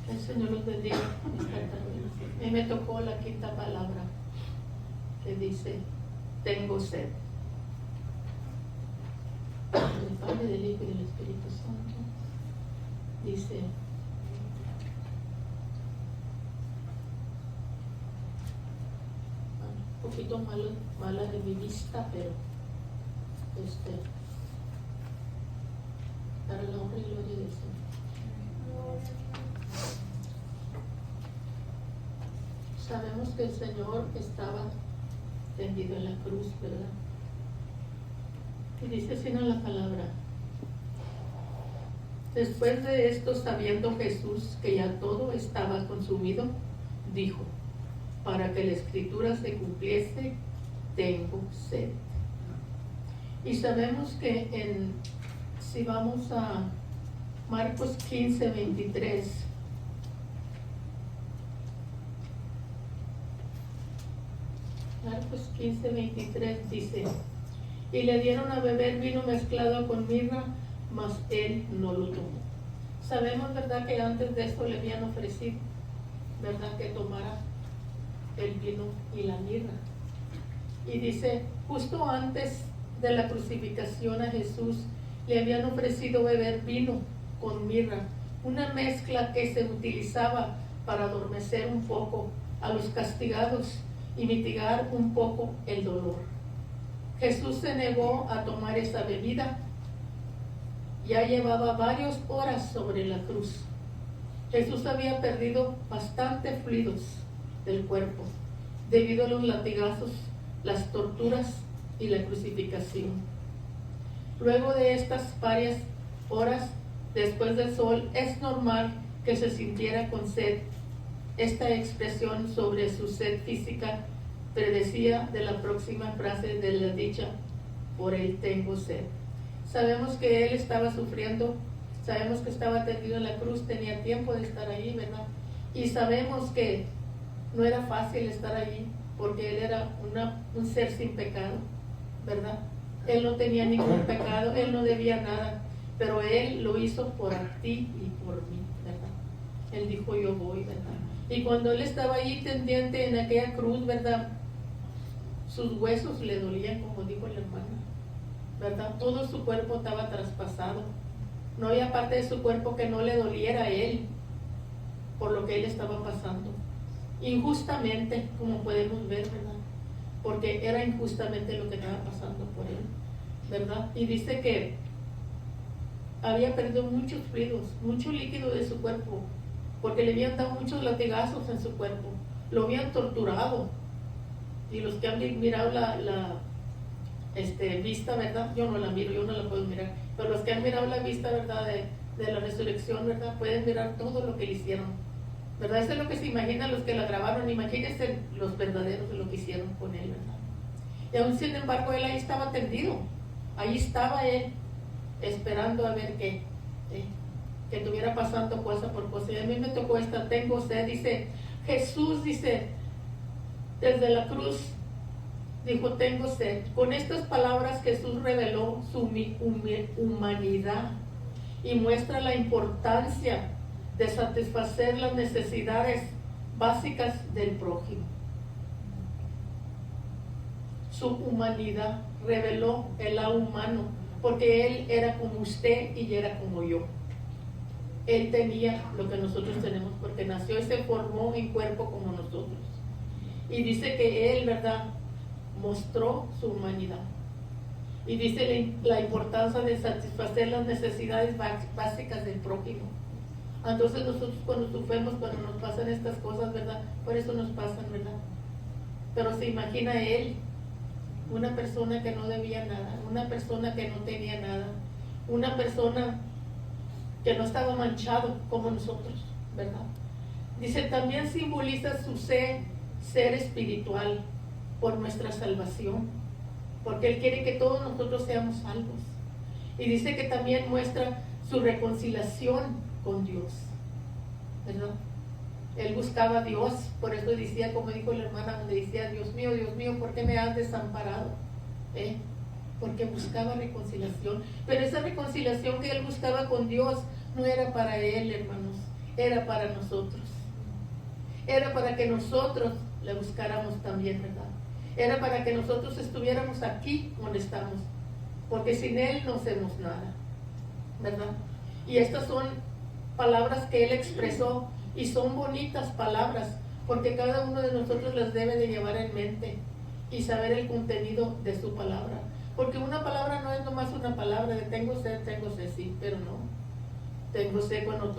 El Señor los bendiga. A mí me tocó la quinta palabra que dice: tengo sed. Del Padre, del Hijo y del Espíritu Santo. Dice: un poquito mala de mi vista, pero para la honra y gloria del Señor. Sabemos que el Señor estaba tendido en la cruz, ¿verdad? Y dice así en la palabra: después de esto, sabiendo Jesús que ya todo estaba consumido, dijo: para que la escritura se cumpliese, tengo sed. Y sabemos que si vamos a Marcos 15, 23, Marcos 15, 23 dice: y le dieron a beber vino mezclado con mirra, mas él no lo tomó. Sabemos, ¿verdad?, que antes de esto le habían ofrecido, ¿verdad?, que tomara el vino y la mirra. Y dice, justo antes de la crucificación a Jesús, le habían ofrecido beber vino con mirra, una mezcla que se utilizaba para adormecer un poco a los castigados y mitigar un poco el dolor. Jesús se negó a tomar esa bebida. Ya llevaba varias horas sobre la cruz. Jesús había perdido bastante fluidos del cuerpo debido a los latigazos, las torturas y la crucificación. Luego de estas varias horas después del sol, es normal que se sintiera con sed. Esta expresión sobre su sed física predecía de la próxima frase de la dicha: por él tengo sed. Sabemos que él estaba sufriendo, sabemos que estaba tendido en la cruz, tenía tiempo de estar ahí, ¿verdad? Y sabemos que no era fácil estar allí, porque él era un ser sin pecado, ¿verdad? Él no tenía ningún pecado, él no debía nada, pero él lo hizo por ti y por mí, ¿verdad? Él dijo, yo voy, ¿verdad? Y cuando él estaba allí tendiente en aquella cruz, ¿verdad?, sus huesos le dolían, como dijo la hermana, ¿verdad? Todo su cuerpo estaba traspasado. No había parte de su cuerpo que no le doliera a él por lo que él estaba pasando. Injustamente, como podemos ver, ¿verdad? Porque era injustamente lo que estaba pasando por él, ¿verdad? Y dice que había perdido muchos fluidos, mucho líquido de su cuerpo, porque le habían dado muchos latigazos en su cuerpo, lo habían torturado. Y los que han mirado la vista, ¿verdad? Yo no la miro, yo no la puedo mirar, pero los que han mirado la vista, ¿verdad?, de la resurrección, ¿verdad?, pueden mirar todo lo que le hicieron, ¿verdad? Eso es lo que se imaginan los que la grabaron. Imagínense los verdaderos de lo que hicieron con él, ¿verdad? Y aún sin embargo, él ahí estaba tendido, ahí estaba él, esperando a ver que estuviera pasando cosa por cosa. Y a mí me tocó esta: tengo sed. Dice Jesús, dice, desde la cruz, dijo, tengo sed. Con estas palabras Jesús reveló su humanidad y muestra la importancia de satisfacer las necesidades básicas del prójimo. Su humanidad reveló el lado humano, porque él era como usted y era como yo. Él tenía lo que nosotros tenemos, porque nació y se formó en cuerpo como nosotros. Y dice que él, ¿verdad?, mostró su humanidad. Y dice la importancia de satisfacer las necesidades básicas del prójimo. Entonces nosotros cuando sufrimos, cuando nos pasan estas cosas, ¿verdad?, por eso nos pasan, ¿verdad? Pero se imagina él, una persona que no debía nada, una persona que no tenía nada, una persona que no estaba manchado como nosotros, ¿verdad? Dice, también simboliza su ser espiritual por nuestra salvación, porque él quiere que todos nosotros seamos salvos. Y dice que también muestra su reconciliación con Dios, ¿verdad? Él buscaba a Dios, por eso decía, como dijo la hermana, donde decía, Dios mío, ¿por qué me has desamparado? Porque buscaba reconciliación. Pero esa reconciliación que él buscaba con Dios no era para él, hermanos, era para nosotros. Era para que nosotros le buscáramos también, ¿verdad? Era para que nosotros estuviéramos aquí donde estamos, porque sin él no hacemos nada, ¿verdad? Y estas son palabras que él expresó, y son bonitas palabras, porque cada uno de nosotros las debe de llevar en mente y saber el contenido de su palabra, porque una palabra no es nomás una palabra de tengo sed, sí, pero no. Tengo sed cuando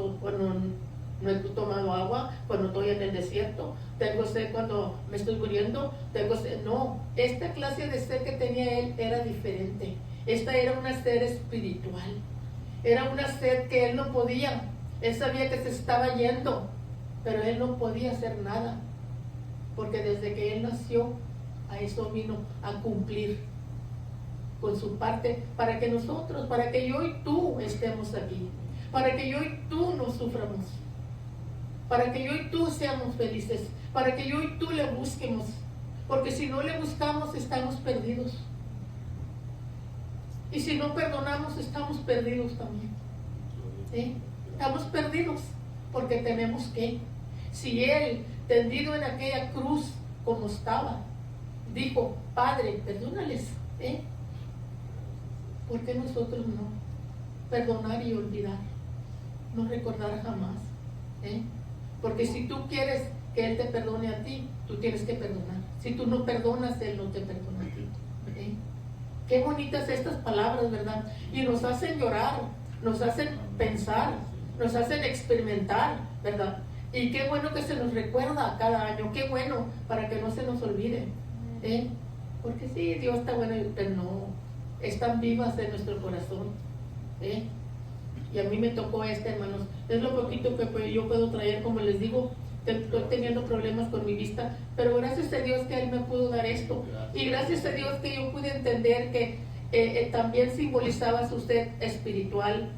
no he tomado agua cuando estoy en el desierto, tengo sed cuando me estoy muriendo, tengo sed. No, esta clase de sed que tenía él era diferente. Esta era una sed espiritual, era una sed que él no podía. Él sabía que se estaba yendo, pero él no podía hacer nada, porque desde que él nació, a eso vino a cumplir con su parte, para que nosotros, para que yo y tú estemos aquí, para que yo y tú no suframos, para que yo y tú seamos felices, para que yo y tú le busquemos, porque si no le buscamos estamos perdidos, y si no perdonamos estamos perdidos también, ¿sí? Estamos perdidos, porque tenemos que, si él, tendido en aquella cruz como estaba, dijo, Padre, perdónales, ¿por qué nosotros no? Perdonar y olvidar, no recordar jamás, porque si tú quieres que Él te perdone a ti, tú tienes que perdonar. Si tú no perdonas, Él no te perdona a ti. Qué bonitas estas palabras, ¿verdad? Y nos hacen llorar, nos hacen pensar, nos hacen experimentar, ¿verdad? Y qué bueno que se nos recuerda cada año, qué bueno, para que no se nos olvide, porque sí, Dios está bueno, pero no, están vivas en nuestro corazón, y a mí me tocó hermanos, es lo poquito que yo puedo traer, como les digo, estoy teniendo problemas con mi vista, pero gracias a Dios que Él me pudo dar esto, y gracias a Dios que yo pude entender que también simbolizaba su sed espiritual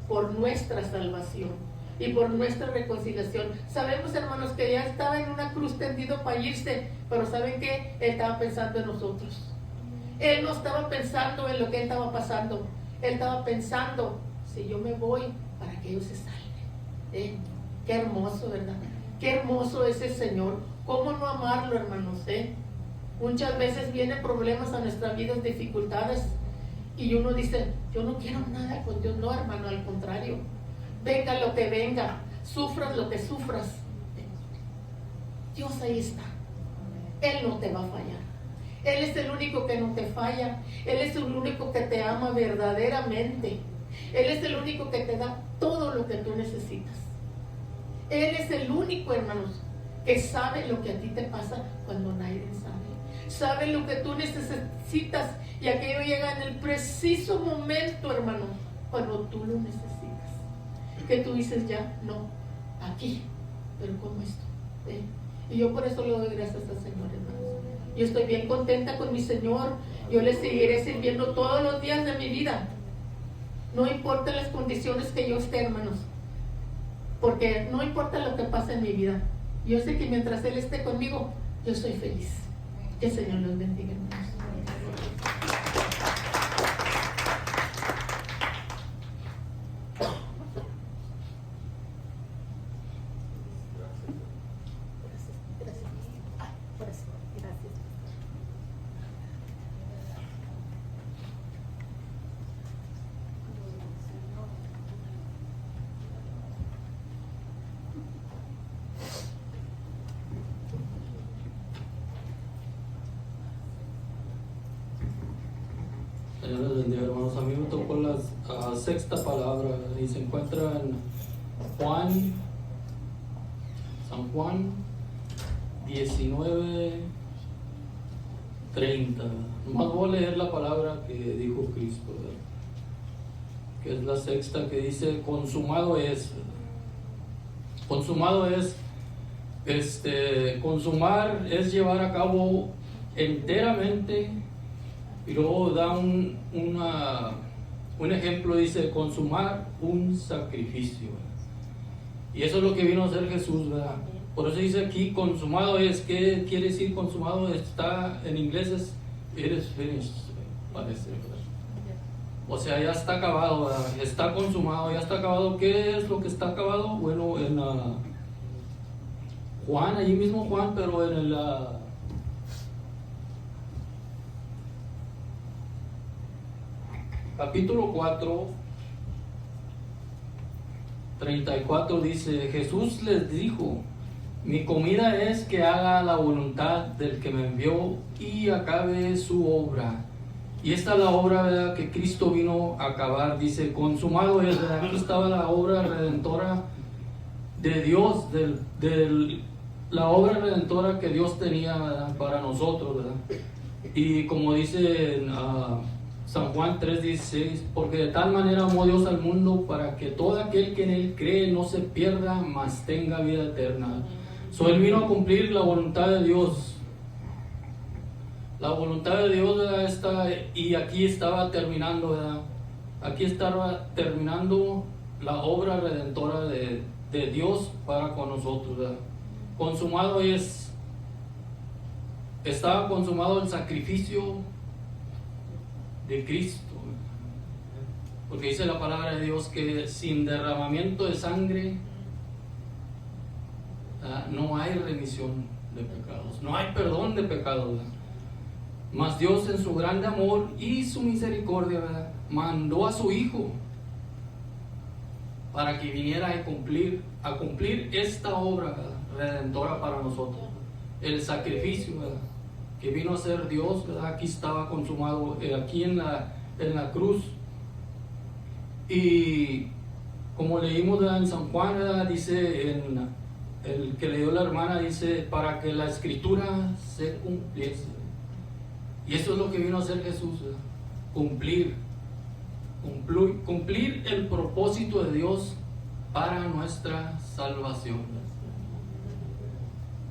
por nuestra salvación y por nuestra reconciliación. Sabemos, hermanos, que ya estaba en una cruz tendido para irse, pero ¿saben qué? Él estaba pensando en nosotros. Él no estaba pensando en lo que él estaba pasando, él estaba pensando, si yo me voy, para que ellos se salven. Qué hermoso, ¿verdad? Qué hermoso es el Señor. ¿Cómo no amarlo, hermanos? Muchas veces vienen problemas a nuestra vida, dificultades, y uno dice, yo no quiero nada con Dios. No, hermano, al contrario. Venga lo que venga, sufras lo que sufras, Dios ahí está. Él no te va a fallar. Él es el único que no te falla. Él es el único que te ama verdaderamente. Él es el único que te da todo lo que tú necesitas. Él es el único, hermanos, que sabe lo que a ti te pasa cuando nadie sabe. Sabe lo que tú necesitas, y aquello llega en el preciso momento, hermano, cuando tú lo necesitas. Que tú dices ya, no, aquí, pero ¿cómo esto? Y yo por eso le doy gracias al Señor, hermanos. Yo estoy bien contenta con mi Señor. Yo le seguiré sirviendo todos los días de mi vida, no importa las condiciones que yo esté, hermanos, porque no importa lo que pase en mi vida, yo sé que mientras Él esté conmigo, yo soy feliz. Que el Señor los bendiga, hermanos. Señor les bendiga, hermanos. A mí me tocó la sexta palabra y se encuentra en San Juan 19:30. Nomás voy a leer la palabra que dijo Cristo, ¿verdad? Que es la sexta, que dice: consumado es. Consumado es, consumar es llevar a cabo enteramente. Y luego da un ejemplo, dice consumar un sacrificio. Y eso es lo que vino a hacer Jesús, ¿verdad? Por eso dice aquí consumado es. ¿Qué quiere decir consumado? Está en inglés es it is finished, parece, ¿verdad? O sea, ya está acabado, ¿verdad? Está consumado, ya está acabado. ¿Qué es lo que está acabado? Bueno, en Juan, allí mismo Juan, pero en el capítulo 4, 34 dice: Jesús les dijo, mi comida es que haga la voluntad del que me envió y acabe su obra. Y esta es la obra, ¿verdad?, que Cristo vino a acabar. Dice, consumado es, ¿verdad? Aquí estaba la obra redentora de Dios, de la obra redentora que Dios tenía, ¿verdad?, para nosotros, ¿verdad? Y como dice en San Juan 3:16, porque de tal manera amó Dios al mundo para que todo aquel que en él cree no se pierda, mas tenga vida eterna. Él vino a cumplir la voluntad de Dios. La voluntad de Dios, ¿verdad?, y aquí estaba terminando, ¿verdad? Aquí estaba terminando la obra redentora de Dios para con nosotros, ¿verdad? Consumado estaba consumado el sacrificio de Cristo, porque dice la palabra de Dios que sin derramamiento de sangre no hay remisión de pecados, no hay perdón de pecados, ¿verdad? Mas Dios en su grande amor y su misericordia, ¿verdad?, mandó a su Hijo para que viniera a cumplir esta obra, ¿verdad?, redentora para nosotros. El sacrificio, ¿verdad?, que vino a ser Dios, ¿verdad?, aquí estaba consumado, aquí en la cruz. Y como leímos, ¿verdad?, en San Juan, ¿verdad?, dice, en el que leyó la hermana, dice, para que la escritura se cumpliese. Y eso es lo que vino a hacer Jesús, ¿verdad?, cumplir el propósito de Dios para nuestra salvación.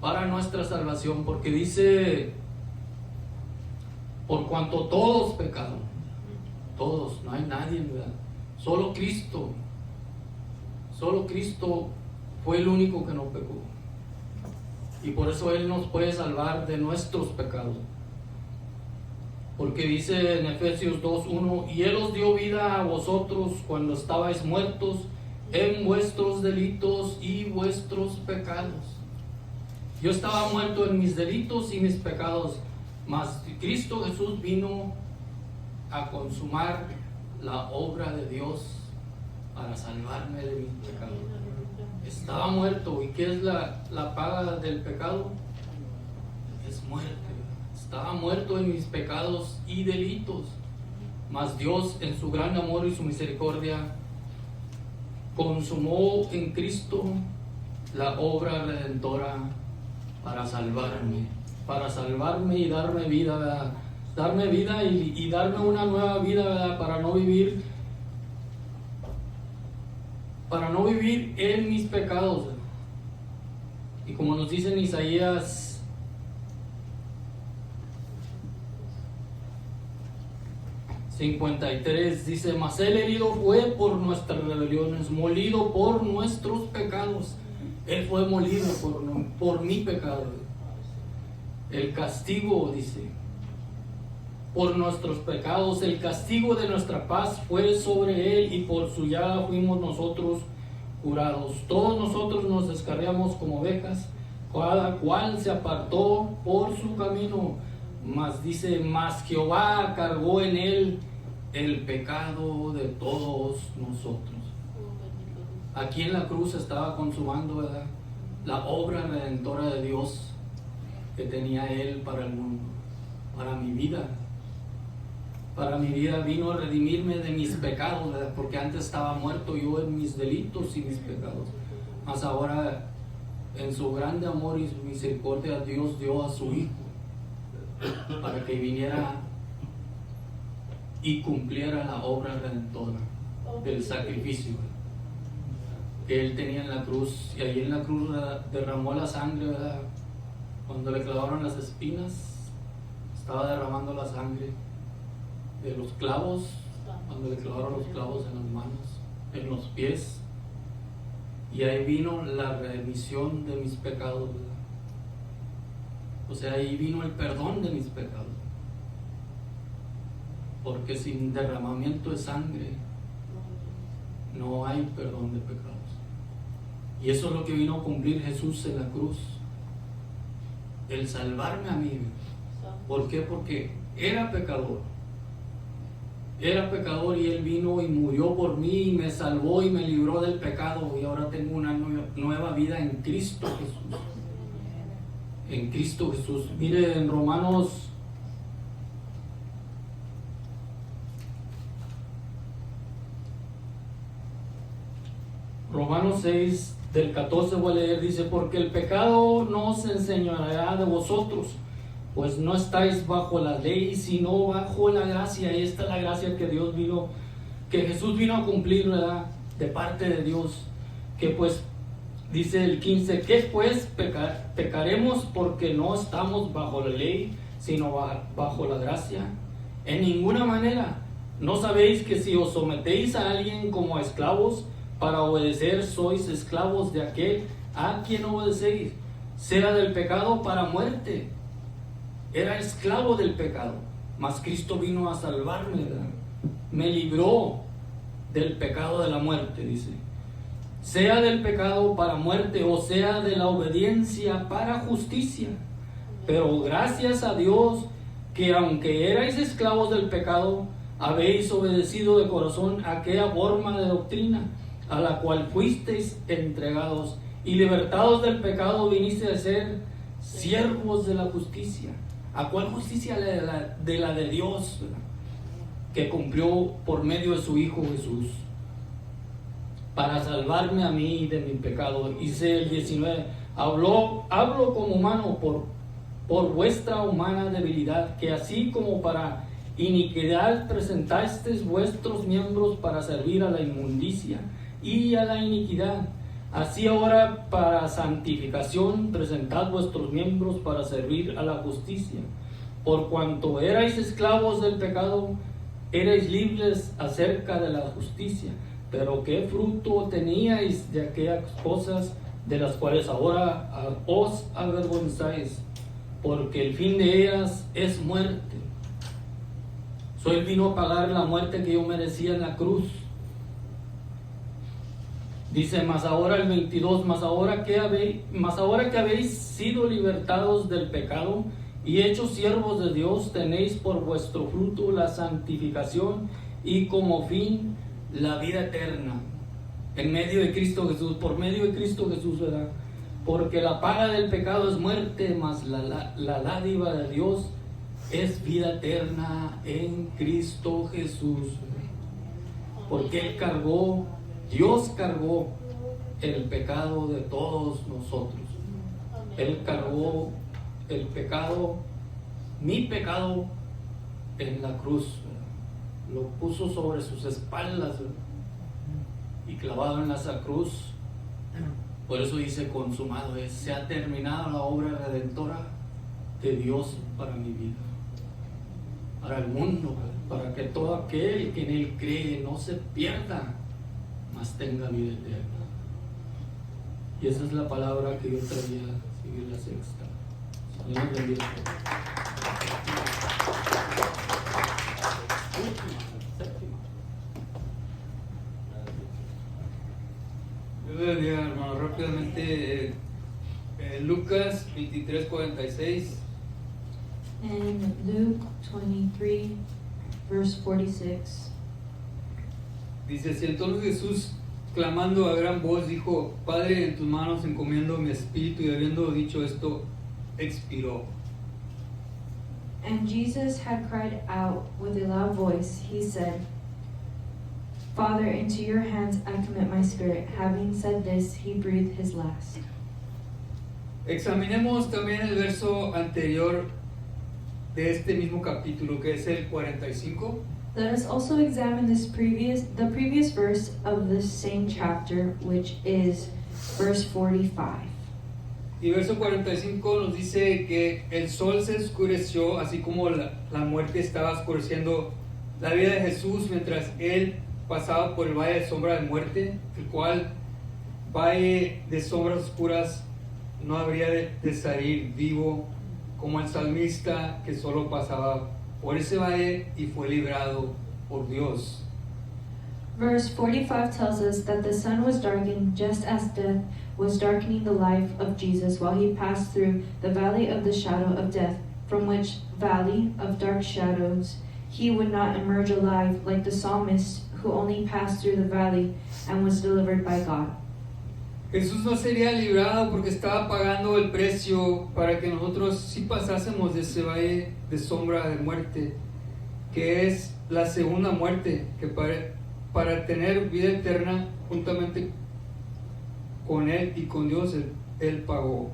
Para nuestra salvación, porque dice, por cuanto todos pecaron, todos, no hay nadie, ¿verdad?, solo Cristo fue el único que no pecó, y por eso Él nos puede salvar de nuestros pecados. Porque dice en Efesios 2:1, y Él os dio vida a vosotros cuando estabais muertos en vuestros delitos y vuestros pecados. Yo estaba muerto en mis delitos y mis pecados, mas Cristo Jesús vino a consumar la obra de Dios para salvarme de mis pecados. Estaba muerto, ¿y qué es la paga del pecado? Es muerte. Estaba muerto en mis pecados y delitos, mas Dios en su gran amor y su misericordia consumó en Cristo la obra redentora para salvarme y darme vida, ¿verdad?, darme vida y darme una nueva vida, ¿verdad?, para no vivir en mis pecados, ¿verdad? Y como nos dice en Isaías 53, dice, mas Él herido fue por nuestras rebeliones, molido por nuestros pecados. Él fue molido por mi pecado. El castigo, dice, por nuestros pecados, el castigo de nuestra paz fue sobre Él, y por su llaga fuimos nosotros curados. Todos nosotros nos descarriamos como ovejas, cada cual se apartó por su camino, mas dice, mas Jehová cargó en Él el pecado de todos nosotros. Aquí en la cruz estaba consumando, ¿verdad?, la obra redentora de Dios que tenía Él para el mundo, para mi vida. Para mi vida vino a redimirme de mis pecados, ¿verdad?, porque antes estaba muerto yo en mis delitos y mis pecados. Mas ahora, en su grande amor y su misericordia, Dios dio a su Hijo para que viniera y cumpliera la obra redentora del sacrificio que Él tenía en la cruz. Y ahí en la cruz derramó la sangre, ¿verdad? Cuando le clavaron las espinas, estaba derramando la sangre de los clavos, cuando le clavaron los clavos en las manos, en los pies, y ahí vino la remisión de mis pecados, ¿verdad? O sea, ahí vino el perdón de mis pecados, porque sin derramamiento de sangre no hay perdón de pecados. Y eso es lo que vino a cumplir Jesús en la cruz, el salvarme a mí. ¿Por qué? Porque era pecador y Él vino y murió por mí y me salvó y me libró del pecado, y ahora tengo una nueva vida en Cristo Jesús. En Cristo Jesús. Mire, en Romanos 8, Romanos 6, del 14 voy a leer, dice, porque el pecado no os enseñará de vosotros, pues no estáis bajo la ley, sino bajo la gracia. Y esta es la gracia que Dios vino, que Jesús vino a cumplir, ¿verdad? De parte de Dios. Que pues, dice el 15, ¿qué pues pecaremos porque no estamos bajo la ley, sino bajo la gracia? En ninguna manera. ¿No sabéis que si os sometéis a alguien como a esclavos para obedecer, sois esclavos de aquel a quien obedecéis, sea del pecado para muerte? Era esclavo del pecado, mas Cristo vino a salvarme, ¿verdad? Me libró del pecado de la muerte, dice. Sea del pecado para muerte o sea de la obediencia para justicia. Pero gracias a Dios que aunque erais esclavos del pecado, habéis obedecido de corazón aquella forma de doctrina a la cual fuisteis entregados, y libertados del pecado viniste a ser siervos de la justicia. ¿A cuál justicia? De la de Dios, ¿verdad? Que cumplió por medio de su Hijo Jesús, para salvarme a mí de mi pecado. Dice el 19, hablo como humano por vuestra humana debilidad, que así como para iniquidad presentasteis vuestros miembros para servir a la inmundicia y a la iniquidad, así ahora para santificación presentad vuestros miembros para servir a la justicia. Por cuanto erais esclavos del pecado, erais libres acerca de la justicia. Pero qué fruto teníais de aquellas cosas de las cuales ahora os avergonzáis, porque el fin de ellas es muerte. Él vino a pagar la muerte que yo merecía en la cruz. Dice, más ahora el 22, más ahora que habéis sido libertados del pecado y hechos siervos de Dios, tenéis por vuestro fruto la santificación y como fin la vida eterna. En medio de Cristo Jesús, por medio de Cristo Jesús, ¿verdad? Porque la paga del pecado es muerte, mas la dádiva de Dios es vida eterna en Cristo Jesús. Porque Dios cargó el pecado de todos nosotros. Él cargó el pecado, mi pecado, en la cruz. Lo puso sobre sus espaldas y clavado en esa cruz. Por eso dice, consumado es, se ha terminado la obra redentora de Dios para mi vida, para el mundo, para que todo aquel que en Él cree no se pierda, mas tenga vida eterna. Y esa es la palabra que yo traía, seguir la sexta. Señor, bendiga. Dios le bendiga, hermano. Rápidamente, Lucas 23:46. In Luke 23, verse 46, Dice así: entonces Jesús, clamando a gran voz, dijo: Padre, en tus manos encomiendo mi espíritu. Y habiendo dicho esto, expiró. and Jesus had cried out with a loud voice. He said, Father, into your hands I commit my spirit. Having said this, he breathed his last. Examinemos también el verso anterior de este mismo capítulo, que es el 45. Let us also examine the previous verse of this same chapter, which is verse 45. Y verso 45 nos dice que el sol se oscureció, así como la muerte estaba oscureciendo la vida de Jesús mientras él pasaba por el valle de sombra de muerte, el cual valle de sombras oscuras no habría de salir vivo, como el salmista que solo pasaba por ese valle y fue librado por Dios. Verse 45 tells us that the sun was darkened just as death was darkening the life of Jesus while he passed through the valley of the shadow of death, from which valley of dark shadows he would not emerge alive like the psalmist who only passed through the valley and was delivered by God. Jesús no sería librado porque estaba pagando el precio para que nosotros sí pasásemos de ese valle de sombra de muerte, que es la segunda muerte, que para tener vida eterna juntamente con Él y con Dios Él pagó.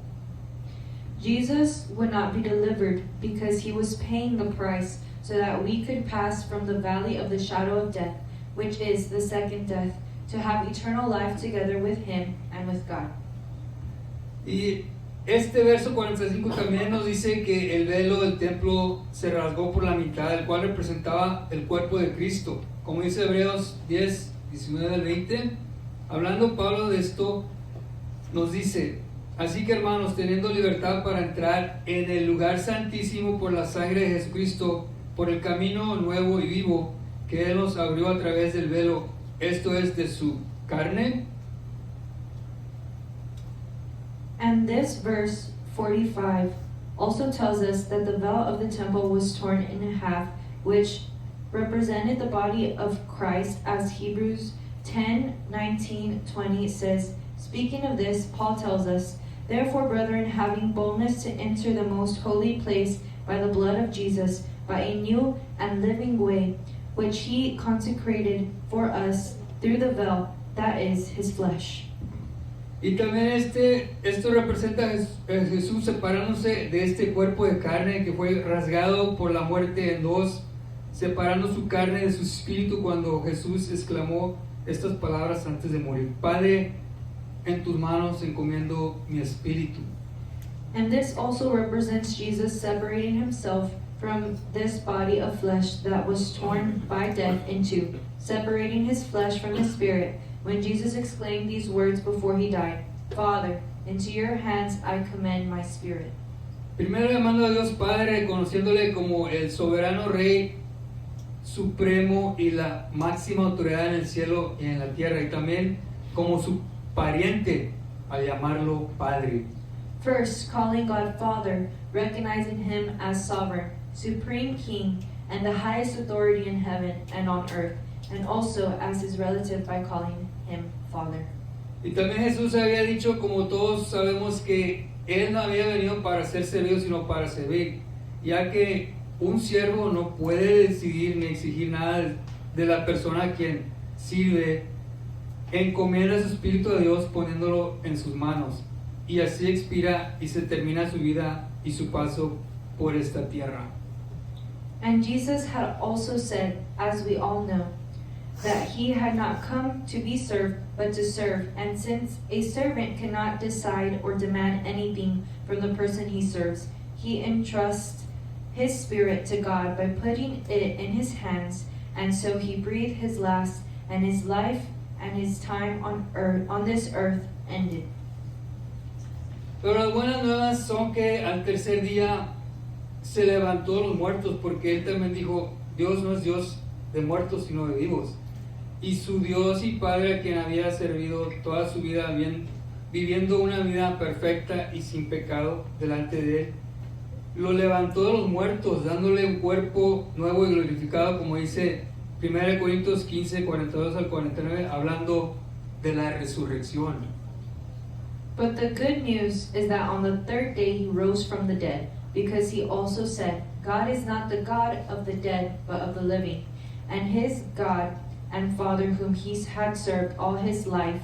Jesus would not be delivered because he was paying the price so that we could pass from the valley of the shadow of death, which is the second death, to have eternal life together with him and with God. Y este verso 45 también nos dice que el velo del templo se rasgó por la mitad, el cual representaba el cuerpo de Cristo. Como dice Hebreos 10, 19 al 20, hablando Pablo de esto, nos dice: así que hermanos, teniendo libertad para entrar en el lugar santísimo por la sangre de Jesucristo, por el camino nuevo y vivo que Él nos abrió a través del velo, esto es de su carne. And this verse 45 also tells us that the veil of the temple was torn in half, which represented the body of Christ, as Hebrews 10, 19, 20 says. Speaking of this, Paul tells us, therefore, brethren, having boldness to enter the most holy place by the blood of Jesus, by a new and living way, which he consecrated for us through the veil, that is, his flesh. Y también esto representa a Jesús separándose de este cuerpo de carne que fue rasgado por la muerte en dos, separando su carne de su espíritu cuando Jesús exclamó estas palabras antes de morir: Padre, en tus manos encomiendo mi espíritu. And this also represents Jesus separating himself from this body of flesh that was torn by death in two, separating his flesh from his spirit, when Jesus exclaimed these words before he died: Father, into your hands I commend my spirit. Primero llamando a Dios Padre, reconociéndole como el soberano Rey supremo y la máxima autoridad en el cielo y en la tierra, y también como su pariente al llamarlo Padre. First, calling God Father, recognizing him as sovereign, supreme king, and the highest authority in heaven and on earth, and also as his relative by calling him Father. Y también Jesús había dicho, como todos sabemos, que Él no había venido para ser servido, sino para servir, ya que un siervo no puede decidir ni exigir nada de la persona a quien sirve, encomienda su espíritu a Dios poniéndolo en sus manos, y así expira y se termina su vida y su paso por esta tierra. And Jesus had also said, as we all know, that he had not come to be served, but to serve. And since a servant cannot decide or demand anything from the person he serves, he entrusts his spirit to God by putting it in his hands. And so he breathed his last, and his life and his time on earth, on this earth, ended. Pero las buenas nuevas son que al tercer día se levantó de los muertos, porque Él también dijo: Dios no es Dios de muertos, sino de vivos. Y su Dios y Padre, a quien había servido toda su vida, viviendo una vida perfecta y sin pecado delante de Él, lo levantó de los muertos, dándole un cuerpo nuevo y glorificado, como dice 1 Corintios 15, 42 al 49, hablando de la resurrección. But the good news is that on the third day he rose from the dead, because he also said, God is not the God of the dead, but of the living. And his God and Father, whom he had served all his life,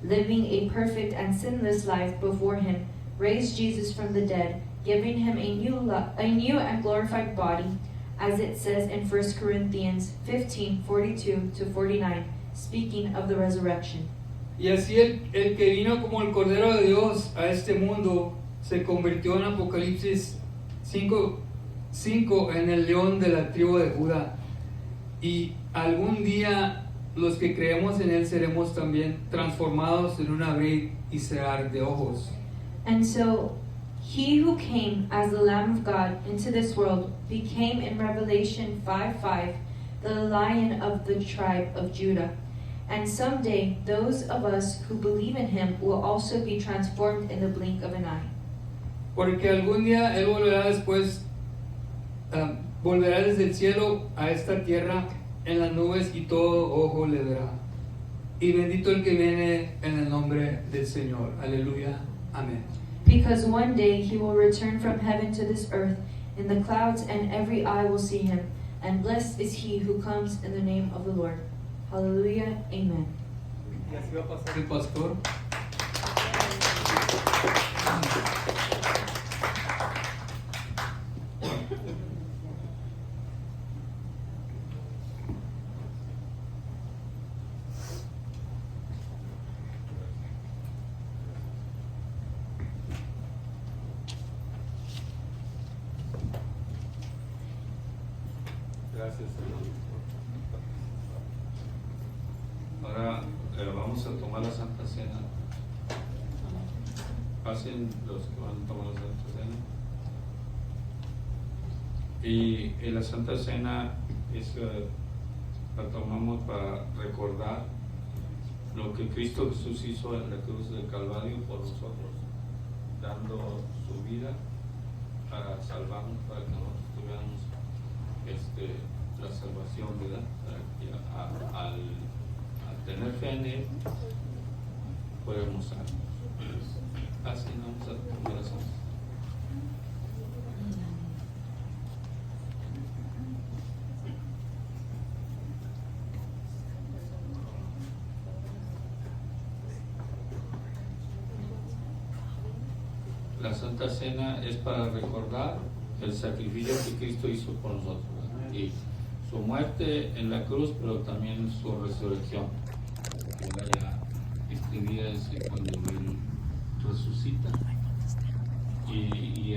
living a perfect and sinless life before him, raised Jesus from the dead, giving him a new and glorified body, as it says in 1 Corinthians 15, 42 to 49, speaking of the resurrection. Y así el que vino como el Cordero de Dios a este mundo se convirtió en Apocalipsis 5 en el león de la tribu de Judá. Y algún día los que creemos en Él seremos también transformados en un abrir y cerrar de ojos. And so he who came as the Lamb of God into this world became in Revelation 5:5 the Lion of the tribe of Judah. And someday those of us who believe in him will also be transformed in the blink of an eye. Porque algún día Él volverá volverá desde el cielo a esta tierra en las nubes y todo ojo le verá. Y bendito el que viene en el nombre del Señor. Aleluya. Amén. Because one day he will return from heaven to this earth in the clouds, and every eye will see him. And blessed is he who comes in the name of the Lord. Hallelujah. Amen. Y así va a pasar el pastor. Gracias, Señor. Ahora vamos a tomar la Santa Cena. Pasen los que van a tomar la Santa Cena. Y en la Santa Cena la tomamos para recordar lo que Cristo Jesús hizo en la cruz del Calvario por nosotros, dando su vida para salvarnos, para que nosotros tuviéramos la salvación, ¿verdad? Para que al tener fe en Él, podemos salvarnos. Así vamos a tomar la Santa Cena. La Santa Cena es para recordar el sacrificio que Cristo hizo por nosotros, ¿verdad? Y su muerte en la cruz, pero también su resurrección, que vaya escribida cuando Él resucita y